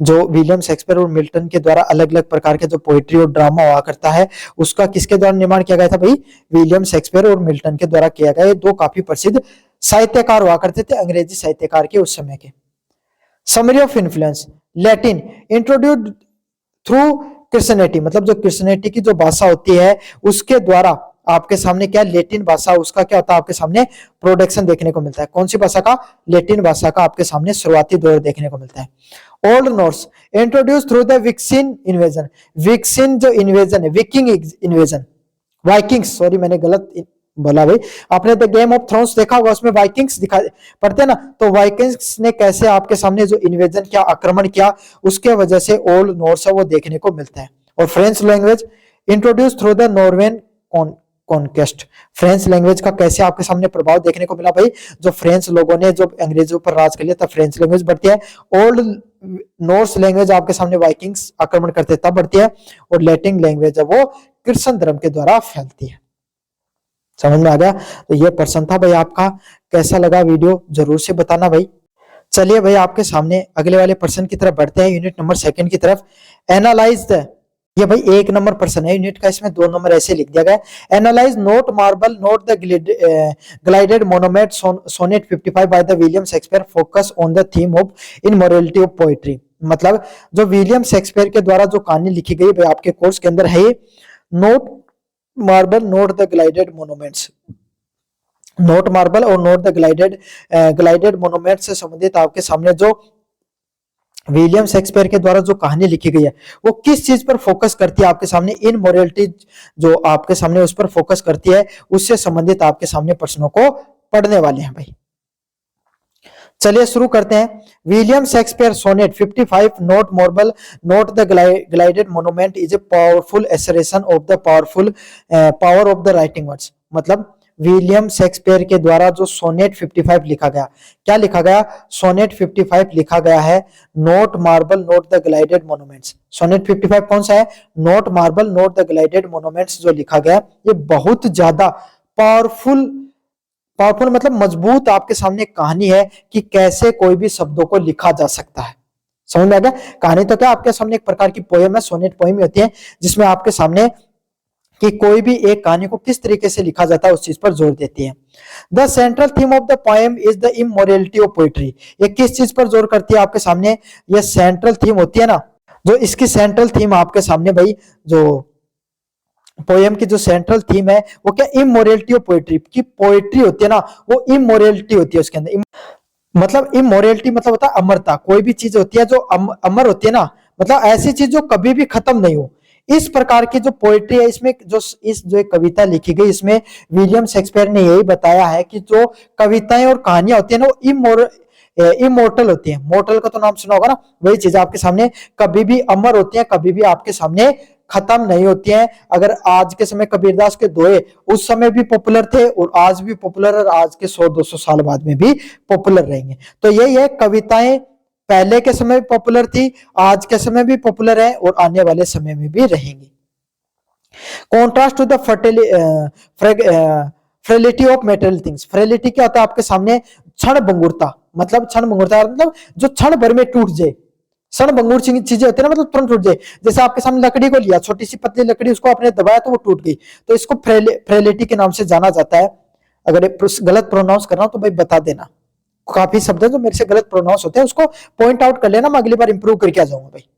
जो विलियम शेक्सपियर और मिल्टन के द्वारा अलग अलग प्रकार के जो पोइट्री और ड्रामा हुआ करता है उसका किसके द्वारा निर्माण किया गया था भाई? विलियम शेक्सपियर और मिल्टन के द्वारा किया गया। ये दो काफी प्रसिद्ध साहित्यकार हुआ करते थे, अंग्रेजी साहित्यकार के उस समय के। Summary of influence, Latin introduced through Christianity, मतलब जो क्रिश्चियनिटी की जो भाषा होती है उसके द्वारा आपके सामने क्या लेटिन भाषा, उसका क्या होता है आपके सामने प्रोडक्शन देखने को मिलता है। कौन सी भाषा का? लेटिन भाषा का आपके सामने शुरुआती दौर देखने को मिलता है। Old Norse introduce through the विक्सिन इन्वेजन, विक्सिन जो इन्वेजन है, विकिंग इन्वेजन, वाइकिंग्स, सॉरी मैंने गलत बोला भाई। आपने द गेम ऑफ थ्रोन्स देखा होगा, उसमें वाइकिंग्स दिखा पढ़ते हैं ना, तो वाइकिंग्स ने कैसे आपके सामने जो इन्वेजन किया, आक्रमण किया, उसके वजह से ओल्ड नॉर्स है वो देखने को मिलता है। और French language introduce through the नॉर्वेन conquest, French language का कैसे आपके सामने प्रभाव देखने को मिला भाई, जो फ्रेंच लोगों ने जो अंग्रेजों पर राज कर लिया तब फ्रेंच लैंग्वेज बढ़ती है। ओल्ड नॉर्स लैंग्वेज आपके सामने वाइकिंग्स आक्रमण करते तब बढ़ती है, और लैटिन लैंग्वेज है वो क्रिश्चियन धर्म के द्वारा फैलती है। समझ में आ गया? तो ये पर्सन था भाई आपका। कैसा लगा वीडियो जरूर से बताना भाई। चलिए भाई आपके सामने अगले वाले पर्सन की तरफ बढ़ते हैं, यूनिट नंबर 2 की तरफ। एनालाइज द, ये भाई 1 नंबर पर्सन है यूनिट का, इसमें 2 नंबर ऐसे लिख दिया गया। Analyse not marble not the gilded monuments sonnet 55 by the William Shakespeare, focus on the theme of immortality of poetry. मतलब जो विलियम शेक्सपियर के द्वारा जो कहानी लिखी गई भाई आपके कोर्स के अंदर है, not marble not the gilded monuments, note marble और नोट द ग्लाइडेड मोनूमेंट्स से संबंधित आपके सामने जो विलियम शेक्सपियर के द्वारा जो कहानी लिखी गई है वो किस चीज पर फोकस करती है आपके सामने, इन मोरलिटी जो आपके सामने उस पर फोकस करती है, उससे संबंधित आपके सामने प्रश्नों को पढ़ने वाले हैं भाई। चलिए शुरू करते हैं। William Shakespeare sonnet 55 not marble not the gilded monument is a powerful assertion of the power of the writing words. मतलब विलियम शेक्सपियर के द्वारा जो सोनेट 55 लिखा गया, क्या लिखा गया? सोनेट 55 लिखा गया है, not marble not the gilded monuments. Sonnet 55 कौन सा है? Not marble not the gilded monuments जो लिखा गया, ये बहुत ज्यादा पावरफुल मतलब मजबूत आपके सामने कहानी है कि कैसे कोई भी शब्दों को लिखा जा सकता है। समझ में आ गया? कहानी तो क्या आपके सामने एक प्रकार की पोएम है, सोनेट पोएम होती है, जिसमें आपके सामने कि कोई भी एक कहानी को किस तरीके से लिखा जाता है उस चीज पर जोर देती है। The central theme of the poem is the immorality of poetry. ये किस चीज पर जोर करती है आपके सामने? ये सेंट्रल थीम होती है ना, जो इसकी सेंट्रल थीम आपके सामने भाई जो पोएम की जो सेंट्रल थीम है वो क्या? Immorality of poetry. की पोएट्री होती है ना वो इमोरलिटी होती है उसके अंदर। मतलब इमोरलिटी मतलब होता है अमरता। कोई भी चीज होती है जो अमर होती है ना, मतलब ऐसी चीज जो कभी भी खत्म नहीं हो, इस प्रकार की जो पोएट्री है, इसमें जो एक कविता लिखी गई, इसमें विलियम शेक्सपियर ने यही बताया है कि जो कविताएं और कहानियां होती है ना वो इमोर्टल होती है। मोर्टल का तो नाम सुना होगा ना, वही चीज आपके सामने कभी भी अमर होती है, कभी भी आपके सामने खत्म नहीं होती हैं। अगर आज के समय कबीरदास के दोहे उस समय भी पॉपुलर थे और आज भी पॉपुलर, और आज के 100-200 साल बाद में भी पॉपुलर रहेंगे। तो यही है, कविताएं पहले के समय भी पॉपुलर थी, आज के समय भी पॉपुलर है और आने वाले समय में भी रहेंगी। Contrast to the frailty of material things. Frailty क्या होता है आपके सामने? क्षण भंगुरता। मतलब क्षण भंगुरता मतलब जो क्षण भर में टूट जाए, क्षण भंगुर चीजें होती है ना, मतलब तुरंत टूट जाए। जैसे आपके सामने लकड़ी को लिया, छोटी सी पतली लकड़ी, उसको आपने दबाया तो वो टूट गई, तो इसको फ्रेलिटी के नाम से जाना जाता है। अगर गलत प्रोनाउंस कर रहा हूं तो भाई बता देना। काफी शब्द है जो मेरे से गलत प्रोनाउंस होते हैं, उसको पॉइंट आउट कर लेना, मैं अगली बार इंप्रूव करके आ जाऊंगा भाई।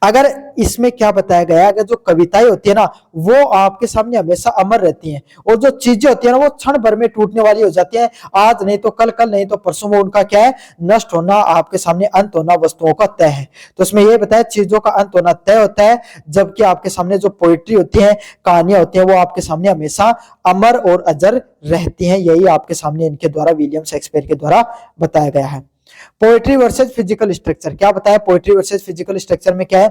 अगर इसमें क्या बताया गया है, अगर जो कविताएं होती है ना वो आपके सामने हमेशा अमर रहती हैं, और जो चीजें होती है ना वो क्षण भर में टूटने वाली हो जाती हैं। आज नहीं तो कल, कल नहीं तो परसों में उनका क्या है? नष्ट होना, आपके सामने अंत होना वस्तुओं का तय है। तो इसमें यह बताया चीजों का अंत होना तय होता है, जबकि आपके सामने जो पोइट्री होती है, कहानियां होती हैं, वो आपके सामने हमेशा अमर और अजर रहती हैं। यही आपके सामने इनके द्वारा, विलियम शेक्सपियर के द्वारा बताया गया है। पोएट्री वर्सेस फिजिकल स्ट्रक्चर क्या बताया? पोएट्री वर्सेस फिजिकल स्ट्रक्चर में क्या है?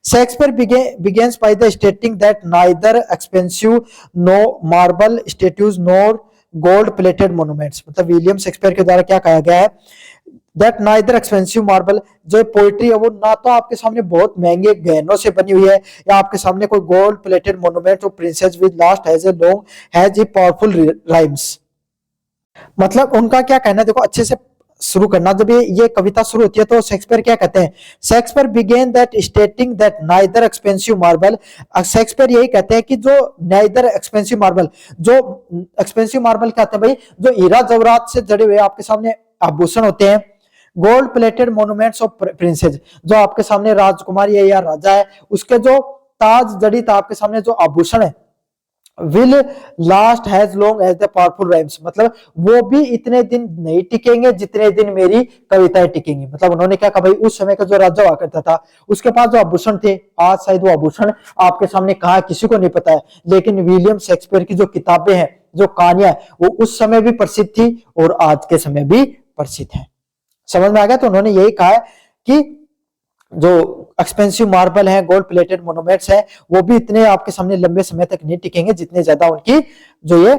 Shakespeare begins by the stating that neither expensive no marble statues nor gold plated monuments। मतलब विलियम शेक्सपियर के द्वारा क्या कहा गया है? दैट नाइदर एक्सपेंसिव मार्बल, जो पोएट्री है वो ना तो आपके सामने बहुत महंगे गहनों से बनी हुई है, या आपके सामने कोई गोल्ड प्लेटेड मोन्यूमेंट और princess with last has a long has a powerful rhymes. मतलब उनका क्या कहना है, देखो अच्छे से शुरू करना। जब ये कविता शुरू होती है तो शेक्सपियर क्या कहते हैं, Shakespeare began that stating that neither expensive marble, Shakespeare यही कहते हैं कि जो नाइदर एक्सपेंसिव मार्बल, जो एक्सपेंसिव मार्बल क्या होते हैं भाई, जो हीरा जवाहरात से जड़े हुए आपके सामने आभूषण होते हैं, gold plated monuments of princess, जो आपके सामने राजकुमारी है या राजा है उसके जो ताज जड़ित आपके सामने जो आभूषण है, will last has long as the powerful rhymes, मतलब वो भी इतने दिन नहीं टिकेंगे जितने दिन मेरी कविताएं टिकेंगी। मतलब उन्होंने क्या कहा भाई, उस समय का जो राजा हुआ करता था उसके पास जो आभूषण थे, आज शायद वो आभूषण आपके सामने कहा किसी को नहीं पता है, लेकिन विलियम शेक्सपियर की जो किताबें हैं, जो कहानियां, वो उस समय भी प्रसिद्ध थी और आज के समय भी प्रसिद्ध है। समझ में आ गया। तो उन्होंने यही कहा है कि जो एक्सपेंसिव मार्बल है, गोल्ड प्लेटेड मोन्यूमेंट्स है, वो भी इतने आपके सामने लंबे समय तक नहीं टिकेंगे जितने ज्यादा उनकी जो ये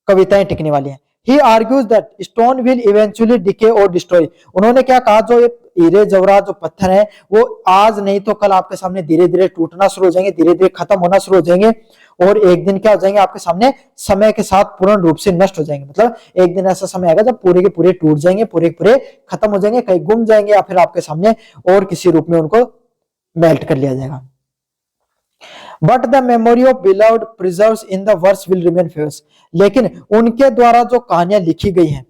कविताएं टिकने वाली हैं। He argues that stone will eventually decay or destroy, उन्होंने क्या कहा, जो ये हीरे जवाहरात जो पत्थर है वो आज नहीं तो कल आपके सामने धीरे धीरे टूटना शुरू हो जाएंगे, धीरे धीरे खत्म होना शुरू हो जाएंगे और एक दिन क्या हो जाएंगे आपके सामने समय के साथ पूर्ण रूप से नष्ट हो जाएंगे। मतलब एक दिन ऐसा समय आएगा जब पूरे के पूरे टूट जाएंगे, पूरे के पूरे खत्म हो जाएंगे, कहीं गुम जाएंगे या फिर आपके सामने और किसी रूप में उनको मेल्ट कर लिया जाएगा। But the memory of beloved preserves in the verse will remain famous, लेकिन उनके द्वारा जो कहानियां लिखी गई हैं,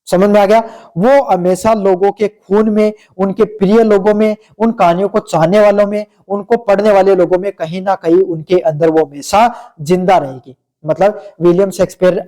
समझ में आ गया, वो हमेशा लोगों के खून में, उनके प्रिय लोगों में, उन कहानियों को चाहने वालों में, उनको पढ़ने वाले लोगों में कहीं ना कहीं उनके अंदर वो हमेशा जिंदा रहेगी। मतलब विलियम शेक्सपियर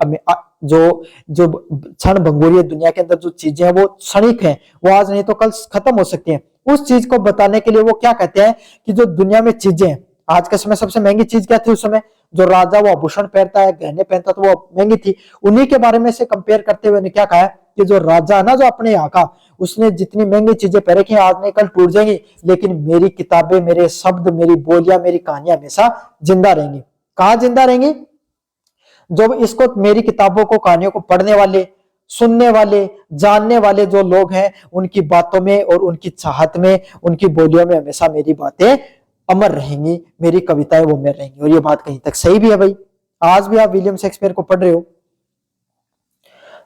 जो जो क्षण भंगुरी दुनिया के अंदर जो चीजें हैं वो क्षणिक हैं, वो आज नहीं तो कल खत्म हो सकती हैं। उस चीज को बताने के लिए वो क्या कहते हैं कि जो दुनिया में चीजें हैं, आज के समय सबसे महंगी चीज क्या थी उस समय, जो राजा वो आभूषण पहनता है, गहने पहनता, तो वो महंगी थी। उन्हीं के बारे में से कंपेयर करते हुए ने क्या कहा है कि जो राजा है ना, जो अपने यहाँ का, उसने जितनी महंगी चीजें पहन रखी आज नहीं कल टूट जाएंगी, लेकिन मेरी किताबें, मेरे शब्द, मेरी बोलियां, मेरी कहानियां हमेशा जिंदा रहेंगी। कहाँ जिंदा रहेंगी, जो इसको, मेरी किताबों को, कहानियों को पढ़ने वाले, सुनने वाले, जानने वाले जो लोग हैं, उनकी बातों में और उनकी चाहत में, उनकी बोलियों में हमेशा मेरी बातें अमर रहेंगी, मेरी कविताएं वो अमर रहेंगी। और ये बात कहीं तक सही भी है भाई। आज भी आप विलियम शेक्सपियर को पढ़ रहे हो।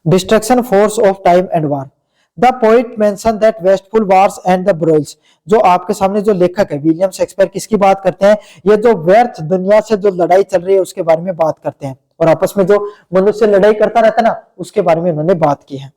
Destruction force of time and war, the poet mention that wasteful wars and the broils, जो आपके सामने जो लेखक है विलियम शेक्सपियर किसकी बात करते हैं, ये जो व्यर्थ दुनिया से जो लड़ाई चल रही है उसके बारे में बात करते हैं, और आपस में जो मनुष्य लड़ाई करता रहता है ना, उसके बारे में उन्होंने बात की है।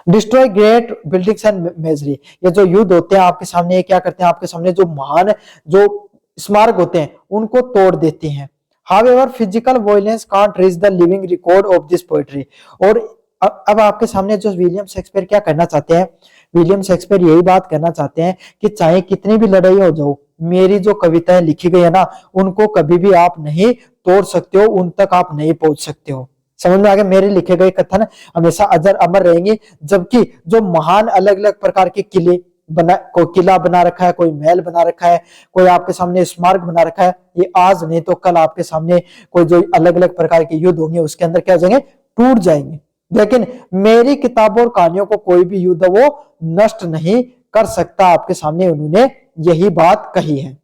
डिस्ट्रॉय ग्रेट बिल्डिंग्स एंड मेजरी, ये जो युद्ध होते हैं आपके सामने, ये क्या करते हैं, आपके सामने जो महान जो स्मारक होते हैं उनको तोड़ देते हैं। However physical violence can't reach the living record of this poetry, और अब आपके सामने जो विलियम शेक्सपियर क्या करना चाहते हैं, विलियम शेक्सपियर यही बात करना चाहते हैं कि चाहे कितनी भी लड़ाई हो जाओ, मेरी जो कविताएं लिखी गई है ना, उनको कभी भी आप नहीं तोड़ सकते हो, उन तक आप नहीं पहुंच सकते हो। समझ में आ गया, मेरे लिखे गए कथन हमेशा अजर अमर रहेंगे। जबकि जो महान अलग अलग प्रकार के किले बना, कोई किला बना रखा है, कोई महल बना रखा है, कोई आपके सामने स्मारक बना रखा है, ये आज नहीं तो कल आपके सामने कोई जो अलग अलग प्रकार के युद्ध होंगे उसके अंदर क्या हो जाएंगे, टूट जाएंगे। लेकिन मेरी किताबों और कहानियों को कोई भी युद्ध वो नष्ट नहीं कर सकता, आपके सामने उन्होंने यही बात कही है।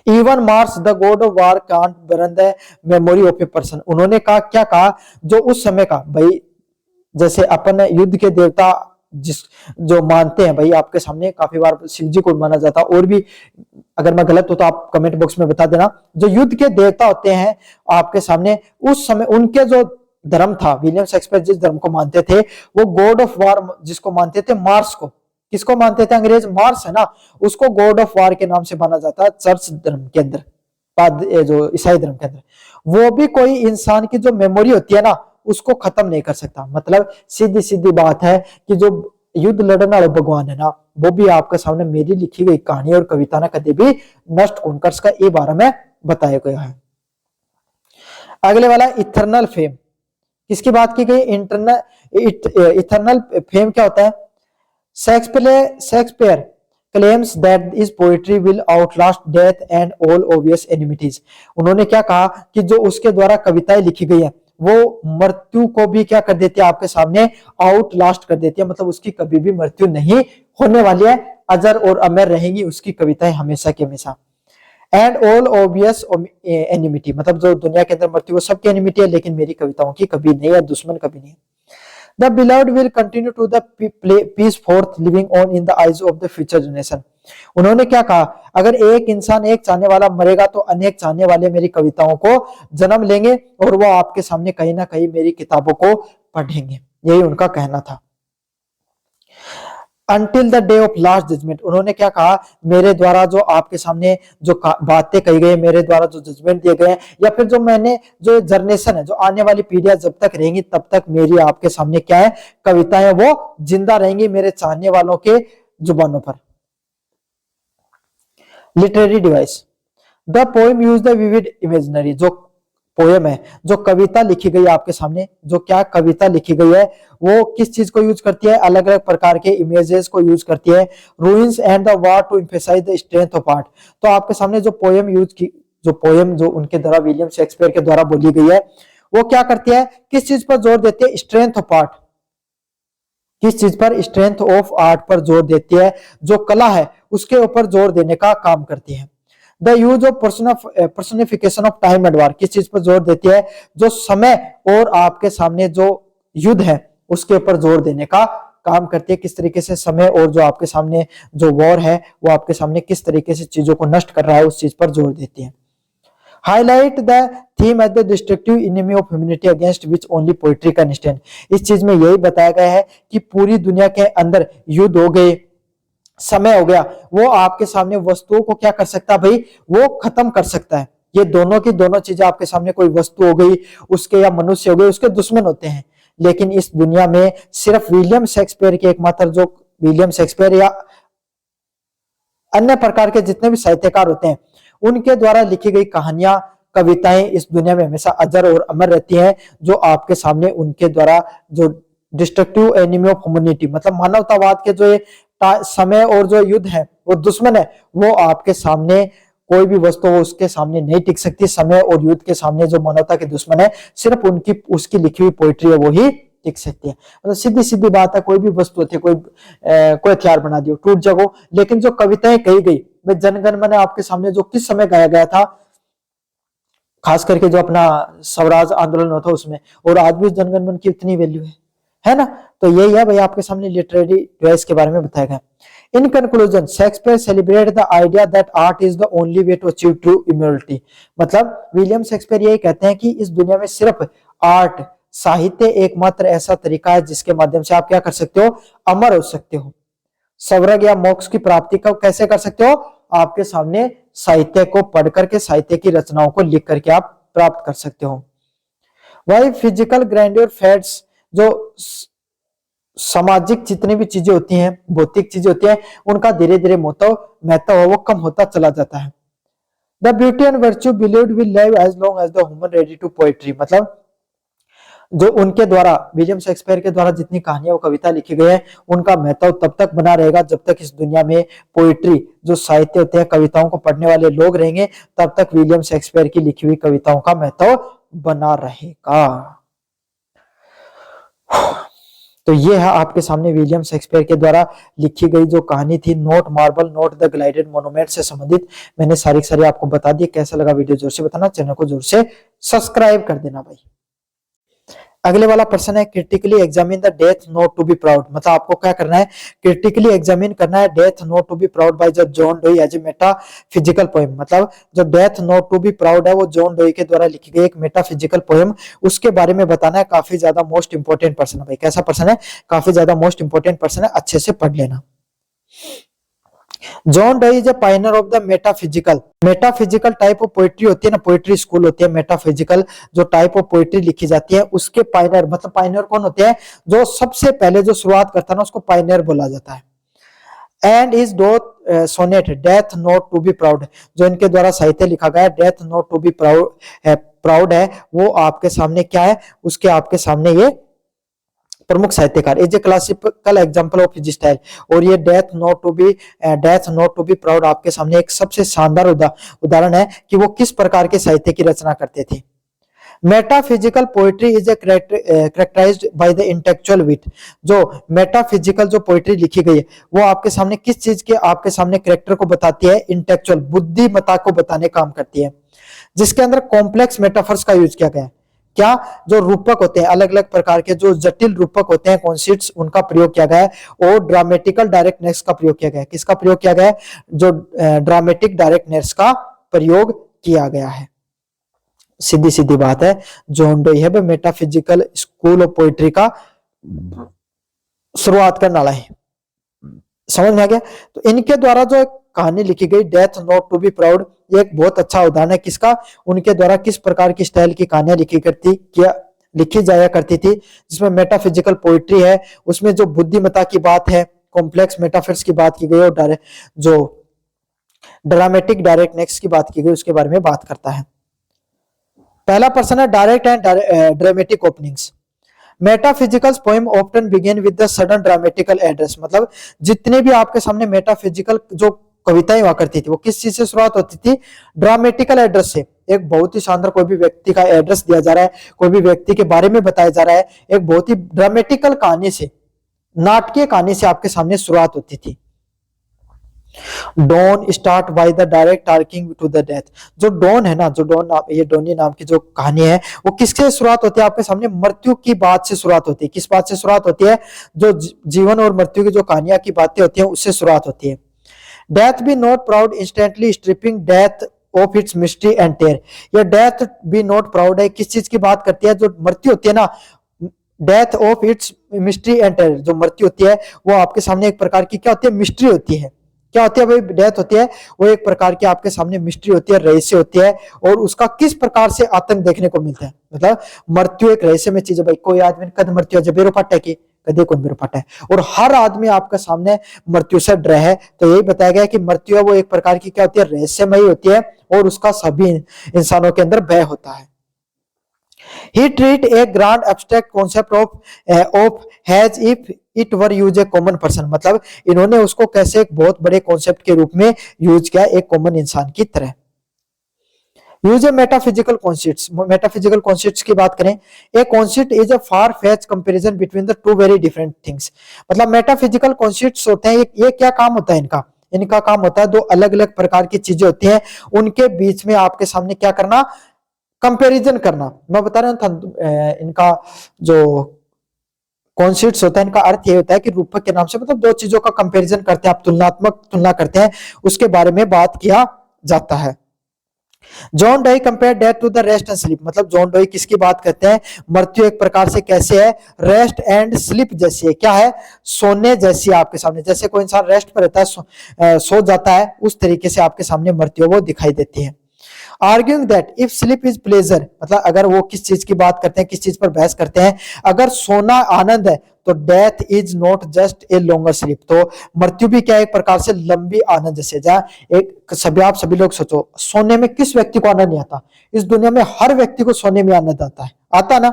Even Mars the God of war can't burn the memory of a person, उन्होंने कहा, क्या कहा, जो उस समय का भाई, जैसे अपन युद्ध के देवता जिस जो मानते हैं भाई, आपके सामने काफी बार शिव जी को माना जाता, और भी अगर मैं गलत हो तो आप कमेंट बॉक्स में बता देना, जो युद्ध के देवता होते हैं आपके सामने, उस समय उनके जो धर्म था, विलियम शेक्सपियर जिस धर्म को मानते थे, वो गॉड ऑफ वार जिसको मानते थे, मार्स को, किसको मानते थे, अंग्रेज मार्स है ना, उसको गॉड ऑफ वार के नाम से माना जाता है चर्च धर्म के अंदर, जो ईसाई धर्म के अंदर। वो भी कोई इंसान की जो मेमोरी होती है ना, उसको खत्म नहीं कर सकता। मतलब सीधी सीधी बात है कि जो युद्ध लड़ने वाला भगवान है ना, वो भी आपके सामने मेरी लिखी गई कहानी और कविता ना कभी भी नष्ट कौन कर सका, ये बारे में बताया गया है। अगले वाला इथर्नल फेम, किसकी बात की गई, इथर्नल फेम क्या होता है, Shakespeare claims that his poetry will outlast death and all obvious enmities, उन्होंने क्या कहा कि जो उसके द्वारा कविताएं लिखी गई है वो मृत्यु को भी क्या कर देती है, आपके सामने आउट लास्ट कर देती है। मतलब उसकी कभी भी मृत्यु नहीं होने वाली है, अजर और अमर रहेंगी उसकी कविताएं हमेशा के हमेशा। एंड ऑल ऑब्वियस एनिमिटी, मतलब जो दुनिया के अंदर मृत्यु वो सबकी एनिमिटी है, लेकिन मेरी कविताओं की कभी नहीं है, दुश्मन कभी नहीं है। The beloved will continue to the peace forth living on in the eyes of the future generation. उन्होंने क्या कहा, अगर एक इंसान एक चाहने वाला मरेगा तो अनेक चाहने वाले मेरी कविताओं को जन्म लेंगे और वो आपके सामने कहीं ना कहीं मेरी किताबों को पढ़ेंगे। यही उनका कहना था। Until the day of last judgment, उन्होंने क्या कहा, मेरे द्वारा जो आपके सामने जो बातें कही गई, मेरे द्वारा जो जजमेंट दिए गए, या फिर जो मैंने जो जनरेशन है, जो आने वाली पीढ़ियां जब तक रहेंगी तब तक मेरी आपके सामने क्या है, कविताएं वो जिंदा रहेंगी मेरे चाहने वालों के जुबानों पर। Literary device, the poem use the vivid imaginary, जो पोएम है, जो कविता लिखी गई है आपके सामने, जो क्या कविता लिखी गई है वो किस चीज को यूज करती है, अलग अलग प्रकार के इमेजेस को यूज करती है। Ruins and the war to emphasise the strength of art, तो आपके सामने जो पोएम यूज की, जो पोएम जो उनके द्वारा विलियम शेक्सपियर के द्वारा बोली गई है, वो क्या करती है, किस चीज पर जोर देती है, स्ट्रेंथ ऑफ आर्ट। किस चीज पर, स्ट्रेंथ ऑफ आर्ट पर जोर देती है, जो कला है उसके ऊपर जोर देने का काम करती है। The use of personification of time and वार, किस चीज पर जोर देती है, जो समय और आपके सामने जो युद्ध है उसके ऊपर जोर देने का काम करती है। किस तरीके से समय और जो आपके सामने जो वॉर है वो आपके सामने किस तरीके से चीजों को नष्ट कर रहा है उस चीज पर जोर देती है। Highlight the theme as the destructive enemy of humanity against which only poetry can stand, इस चीज में यही बताया गया है कि पूरी दुनिया के अंदर युद्ध हो गए, समय हो गया, वो आपके सामने वस्तुओं को क्या कर सकता है भाई, वो खत्म कर सकता है। ये दोनों की दोनों चीजें आपके सामने, कोई वस्तु हो गई उसके या मनुष्य हो गए उसके दुश्मन होते हैं, लेकिन इस दुनिया में सिर्फ विलियम शेक्सपियर के एकमात्र, जो विलियम शेक्सपियर या अन्य प्रकार के जितने भी साहित्यकार होते हैं उनके द्वारा लिखी गई कहानियां, कविताएं इस दुनिया में हमेशा अजर और अमर रहती हैं, जो आपके सामने उनके द्वारा जो डिस्ट्रक्टिव एनिमी ऑफ ह्यूमैनिटी, मतलब मानवतावाद के जो समय और जो युद्ध है वो दुश्मन है, वो आपके सामने कोई भी वस्तु वो उसके सामने नहीं टिक सकती। समय और युद्ध के सामने जो मानवता के दुश्मन है सिर्फ उनकी उसकी लिखी हुई पोइट्री है वो ही टिक सकती है। मतलब सीधी सीधी बात है, कोई भी वस्तु होती है, कोई हथियार बना दियो टूट जाओ, लेकिन जो कविताएं कही गई, मैं जनगण मन आपके सामने जो किस समय गाया गया था, खास करके जो अपना स्वराज आंदोलन हुआ था उसमें, और आज भी जनगण मन की इतनी वैल्यू है ना। तो यही है भाई आपके सामने लिटरेरी डिवाइस के बारे में बताया गया। In conclusion, Shakespeare celebrate the idea that art is the only way to achieve true immortality, मतलब विलियम शेक्सपियर यही कहते हैं कि इस दुनिया में सिर्फ आर्ट, साहित्य एकमात्र ऐसा तरीका है जिसके माध्यम से आप क्या कर सकते हो, अमर हो सकते हो। स्वर्ग या मोक्ष की प्राप्ति को कैसे कर सकते हो, आपके सामने साहित्य को पढ़ करके, साहित्य की रचनाओं को लिख करके आप प्राप्त कर सकते हो। वही फिजिकल ग्रैंड्योर फेड्स, जो सामाजिक जितनी भी चीजें होती हैं, भौतिक चीजें होती हैं, उनका धीरे धीरे महत्व वो कम होता चला जाता है। The beauty and virtue believed will live as long as the human ready to poetry, मतलब जो उनके द्वारा, विलियम शेक्सपियर के द्वारा जितनी कहानियां वो कविता लिखी गई है उनका महत्व तब तक बना रहेगा जब तक इस दुनिया में पोइट्री, जो साहित्य होते हैं, कविताओं को पढ़ने वाले लोग रहेंगे, तब तक विलियम शेक्सपियर की लिखी हुई कविताओं का महत्व बना रहेगा। तो ये है आपके सामने विलियम शेक्सपियर के द्वारा लिखी गई जो कहानी थी, note marble not the glided monument से संबंधित। मैंने सारी आपको बता दी। कैसा लगा वीडियो जोर से बताना, चैनल को जोर से सब्सक्राइब कर देना भाई। अगले वाला प्रश्न है, critically examine the death not to be proud, मतलब आपको क्या करना है, क्रिटिकली एग्जामिन करना है death not to be proud by John Donne as a metaphysical poem, मतलब जो death not to be proud है वो जॉन डोई के द्वारा लिखी गई एक मेटाफिजिकल पोएम, उसके बारे में बताना है। काफी ज्यादा मोस्ट इंपोर्टेंट प्रश्न है भाई। कैसा प्रश्न है, काफी ज्यादा मोस्ट इंपोर्टेंट प्रश्न है, अच्छे से पढ़ लेना। John die is a Pioneer of the metaphysical type of poetry होती है ना, पोइट्री स्कूल होती है, मेटाफिजिकल जो टाइप ऑफ पोइट्री लिखी जाती है उसके पायनियर, मतलब पायनियर कौन होते हैं, जो सबसे पहले जो शुरुआत करता है ना उसको पायनियर बोला जाता है। And is doth sonnet death not to be proud, जो इनके द्वारा साहित्य लिखा गया है death not to be proud है, वो आपके सामने क्या है, उसके आपके सामने ये प्रमुख साहित्यकार is a classical example of his style, और ये death not to be proud आपके सामने एक सबसे शानदार उदाहरण है कि वो किस प्रकार के साहित्य की रचना करते थे। Metaphysical poetry is a characterised by the intellectual wit, जो मेटाफिजिकल जो पोइट्री लिखी गई है वो आपके सामने किस चीज के आपके सामने कैरेक्टर को बताती है, इंटेलेक्चुअल बुद्धिमत्ता को बताने काम करती है, जिसके अंदर कॉम्प्लेक्स मेटाफर्स का यूज किया गया है। क्या जो रूपक होते हैं, अलग अलग प्रकार के जो जटिल रूपक होते हैं कॉन्सेप्ट्स, उनका प्रयोग किया गया है। और ड्रामेटिकल डायरेक्टनेस का प्रयोग किया गया है। किसका प्रयोग किया गया है? जो ड्रामेटिक डायरेक्टनेस का प्रयोग किया गया है। सीधी सीधी बात है, जॉन डोई है मेटाफिजिकल स्कूल ऑफ पोइट्री का शुरुआत करने वाला है। समझ में आ गया? तो इनके द्वारा जो कहानी लिखी गई death not to be proud, ये एक बहुत अच्छा उदाहरण है किसका, उनके द्वारा किस प्रकार की स्टाइल की कहानियां लिखी जाया करती थी, जिसमें मेटाफिजिकल पोइट्री है, उसमें जो बुद्धिमत्ता की बात है, कॉम्प्लेक्स मेटाफिर्स की बात की गई और जो ड्रामेटिक डायरेक्टनेस की बात की गई उसके बारे में बात करता है। पहला पर्सन है direct and dramatic openings. Metaphysicals poem often begin with the sudden dramatical address, मतलब जितने भी आपके सामने मेटाफिजिकल जो कविताएं हुआ करती थी वो किस चीज से शुरुआत होती थी? ड्रामेटिकल एड्रेस से। एक बहुत ही शानदार कोई भी व्यक्ति का एड्रेस दिया जा रहा है, कोई भी व्यक्ति के बारे में बताया जा रहा है, एक बहुत ही ड्रामेटिकल कहानी से, नाटकीय कहानी से आपके सामने शुरुआत होती थी। Donne start by the direct talking to the death. जो डॉन है ना, जो डॉन ये डोनी नाम की जो कहानी है वो किससे शुरुआत होती है? आपके सामने मृत्यु की बात से शुरुआत होती है। किस बात से शुरुआत होती है? जो जीवन और मृत्यु की जो कहानियां की बातें होती है उससे शुरुआत होती है। Death be not proud instantly stripping death of its mystery and tear. या डेथ बी नॉट प्राउड है, किस चीज की बात करती है? जो मृत्यु होती है ना, death of its mystery and टेयर, जो मृत्यु होती है वो आपके सामने एक प्रकार की क्या होती है? मिस्ट्री होती है। क्या होती है भाई? डेथ होती है वो एक प्रकार की आपके सामने मिस्ट्री होती है, रहस्य होती है, और उसका किस प्रकार से आतंक देखने को मिलता है। मतलब मृत्यु एक रहस्य में चीज है भाई। कोई आदमी कद मृत्यु जब बेरो पाटा की कदे कौन बेरो पाटा है, और हर आदमी आपके सामने मृत्यु से डर है। तो यही बताया गया कि मृत्यु है वो एक प्रकार की क्या होती है? रहस्यमयी होती है, और उसका सभी इंसानों के अंदर भय होता है। He treat a grand abstract concept of as if it were use a common person, मतलब इन्होंने उसको कैसे एक बहुत बड़े कॉन्सेप्ट के रूप में यूज किया, एक कॉमन इंसान की तरह। यूज ए मेटाफिजिकल कॉन्सेप्ट्स। मेटाफिजिकल कॉन्सेप्ट्स की बात करें, a concept is a far fetch comparison between the two very different things. मतलब मेटाफिजिकल कॉन्सेप्ट्स होते हैं, ये क्या काम होता है इनका? इनका काम होता है दो अलग अलग प्रकार की चीजें होती हैं, उनके बीच में आपके सामने क्या करना? कंपैरिजन करना। मैं बता रहा था इनका जो कॉन्सेप्ट्स होता है, इनका अर्थ ये होता है कि रूपक के नाम से मतलब दो चीजों का कंपैरिजन करते हैं, आप तुलनात्मक तुलना करते हैं, उसके बारे में बात किया जाता है। John Donne compare death to the rest and sleep, मतलब जॉन डॉय किसकी बात करते हैं? मृत्यु एक प्रकार से कैसे है? रेस्ट एंड स्लीप जैसी है। क्या है? सोने जैसी आपके सामने। जैसे कोई इंसान रेस्ट पर रहता है, सो जाता है, उस तरीके से आपके सामने मृत्यु वो दिखाई देती है। Arguing that if sleep is pleasure, मतलब अगर वो किस चीज की बात करते हैं, किस चीज पर बहस करते हैं, अगर सोना आनंद है तो death is not just a longer sleep, तो मृत्यु भी क्या एक प्रकार से लंबी आनंद जैसे। जहाँ एक आप सभी लोग सोचो, सोने में किस व्यक्ति को आनंद नहीं आता? इस दुनिया में हर व्यक्ति को सोने में आनंद आता ना।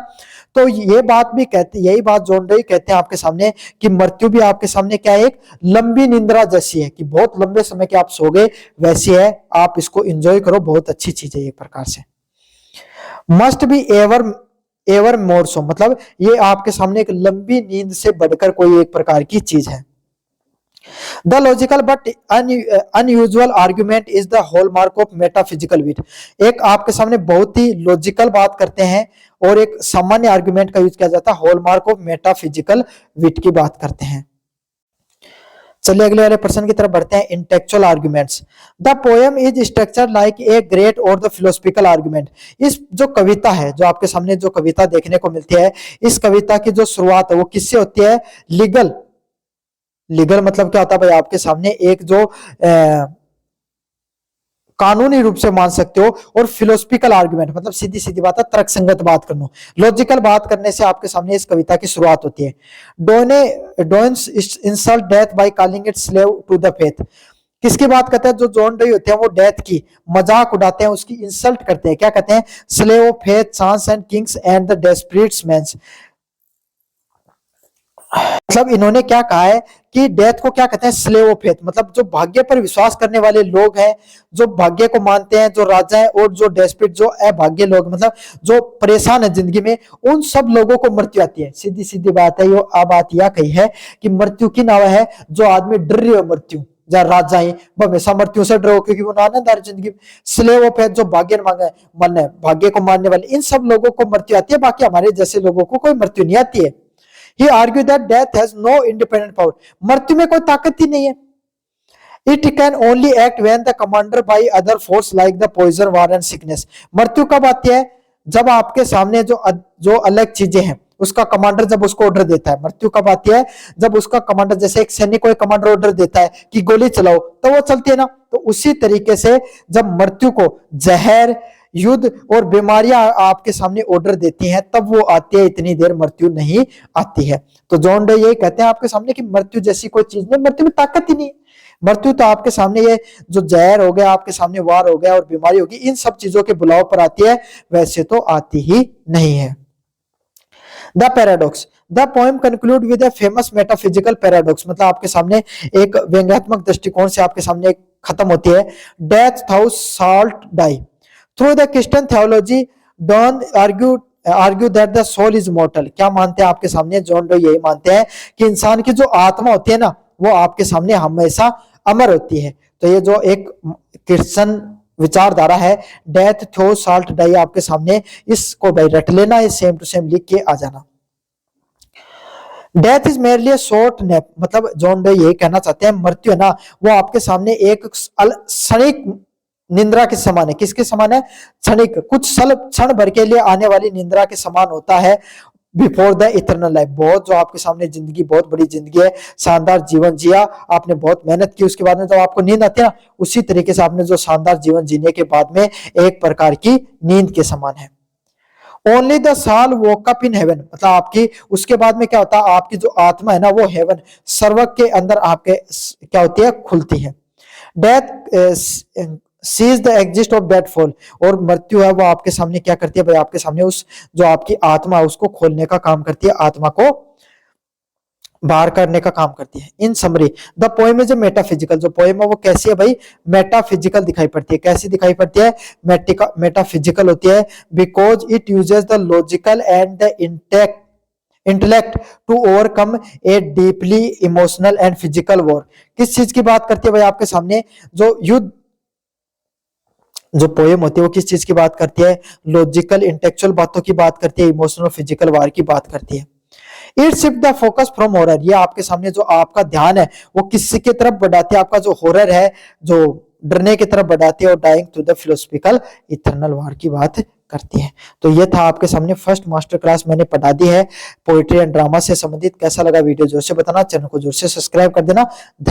तो ये बात भी कहते, यही बात जॉन डॉय कहते हैं आपके सामने कि मृत्यु भी आपके सामने क्या है? एक लंबी निंद्रा जैसी है, कि बहुत लंबे समय के आप सो गए वैसी है, आप इसको एंजॉय करो, बहुत अच्छी चीज है एक प्रकार से। मस्ट बी एवर मोर सो, मतलब ये आपके सामने एक लंबी नींद से बढ़कर कोई एक प्रकार की चीज है। The logical but unusual argument is the hallmark of metaphysical wit। एक आपके सामने बहुत ही लॉजिकल बात करते हैं और एक सामान्य आर्गुमेंट का यूज किया जाता है, हॉलमार्क ऑफ मेटाफिजिकल विट की बात करते हैं। चलिए अगले वाले प्रश्न की तरफ बढ़ते हैं। Intellectual arguments. The poem is structured like a great और द फिलोसफिकल आर्गुमेंट। इस जो कविता है, जो आपके सामने जो कविता देखने को मिलती है, इस कविता की जो शुरुआत है वो किससे होती है? लीगल मतलब क्या होता है भाई? आपके सामने एक जो कानूनी रूप से मान सकते हो, और फिलोसफिकल आर्गुमेंट मतलब सीधी सीधी बात है, तर्कसंगत बात करना, लॉजिकल बात करने से आपके सामने इस कविता की शुरुआत होती है। Donne's insult death by calling it slave to the faith. किसकी बात करते हैं? जो जॉन डॉय होते हैं वो डेथ की मजाक उड़ाते हैं, उसकी इंसल्ट करते हैं। क्या कहते हैं? Slave of faith, chance and kings and the desperate men's. मतलब इन्होंने क्या कहा है कि डेथ को क्या कहते हैं? स्लेव ऑफ फेथ, मतलब जो भाग्य पर विश्वास करने वाले लोग हैं, जो भाग्य को मानते हैं, जो राजा है, और जो डेस्परेट जो अभाग्य लोग, मतलब जो परेशान है जिंदगी में, उन सब लोगों को मृत्यु आती है। सीधी सीधी बात है, ये बात यह कही है कि मृत्यु की नाव है जो आदमी डर रही हो मृत्यु, या राजाई वो हमेशा मृत्यु से डरो क्योंकि वो आनंददायक जिंदगी। स्लेव ऑफ जो भाग्य मांगे मन है, भाग्य को मानने वाले, इन सब लोगों को मृत्यु आती है, बाकी हमारे जैसे लोगों को कोई मृत्यु नहीं आती है। He argued that death has no independent power. मृत्यु में कोई ताकत ही नहीं है। It can only act when the commander by other force like the poison, war and sickness. मृत्यु कब आती है? जब आपके सामने जो अलग चीजें हैं उसका कमांडर जब उसको ऑर्डर देता है। मृत्यु कब आती है? जब उसका कमांडर, जैसे एक सैनिक को एक कमांडर ऑर्डर देता है कि गोली चलाओ, तो वो चलती है ना। तो उसी तरीके से जब मृत्यु को जहर, युद्ध और बीमारियां आपके सामने ऑर्डर देती हैं तब वो आती है, इतनी देर मृत्यु नहीं आती है। तो जॉन डे यही कहते हैं आपके सामने कि मृत्यु जैसी कोई चीज नहीं, मृत्यु में ताकत ही नहीं है। मृत्यु तो आपके सामने ये जो जहर हो गया, आपके सामने वार हो गया और बीमारी होगी, इन सब चीजों के बुलाव पर आती है, वैसे तो आती ही नहीं है। The paradox, the poem conclude with a famous metaphysical paradox, मतलब आपके सामने एक व्यंग्यात्मक दृष्टिकोण से आपके सामने खत्म होती है। Death thou shalt die through the Christian theology Donne argue that the soul is mortal. क्या मानते हैं आपके सामने? जॉन डे यही मानते हैं कि इंसान की जो आत्मा होती है ना, वो आपके सामने हमेशा अमर होती है। तो ये जो एक क्रिश्चियन विचारधारा है, डेथ थ्रो साल्ट डाई, आपके सामने इसको भाई रट लेना, ये सेम टू सेम लिख के आ जाना। Death is merely a short nap, मतलब जॉन डे यही कहना चाहते हैं मृत्यु है ना, वो आपके सामने एक क्षणिक निंद्रा के समान है। किसके समान है? क्षणिक, कुछ क्षण भर के लिए आने वाली निंद्रा के समान होता है। बिफोर द इटर्नल लाइफ, बहुत जो आपके सामने जिंदगी, बहुत बड़ी जिंदगी है, शानदार जीवन जिया आपने, बहुत मेहनत की, उसके बाद में जब आपको नींद आती है ना, उसी तरीके से आपने जो शानदार जीवन जीने के बाद में एक प्रकार की नींद के समान है। ओनली द साल वोक अप इन हेवन, मतलब आपकी उसके बाद में क्या होता है, आपकी जो आत्मा है ना वो हेवन, स्वर्ग के अंदर आपके क्या होती है? खुलती है। Death ceases the exist of that fall, और मृत्यु है वो आपके सामने क्या करती है भाई? आपके सामने उस जो आपकी आत्मा है उसको खोलने का काम करती है, आत्मा को बाहर करने का काम करती है। इन summary the poem is metaphysical, जो पोएम है वो कैसी है भाई? मेटाफिजिकल दिखाई पड़ती है। कैसी दिखाई पड़ती है? मेटाफिजिकल होती है, because it uses the logical and the intellect to overcome a deeply emotional and physical war. किस चीज की बात करती है भाई? आपके सामने जो युद्ध, जो पोएम होती है वो किस चीज की बात करती है? लॉजिकल इंटेलेक्चुअल बातों की बात करती है, इमोशनल फिजिकल वार की बात करती है। It shift the focus from horror, ये आपके सामने जो आपका ध्यान है वो किसकी तरफ बढ़ाती है? आपका जो हॉरर है, जो डरने की तरफ बढ़ाती है, और dying to the philosophical eternal war की बात करती है। तो ये था आपके सामने फर्स्ट मास्टर क्लास मैंने पढ़ा दी है पोएट्री एंड ड्रामा से संबंधित। कैसा लगा वीडियो जोर से बताना, चैनल को जोर से सब्सक्राइब कर देना।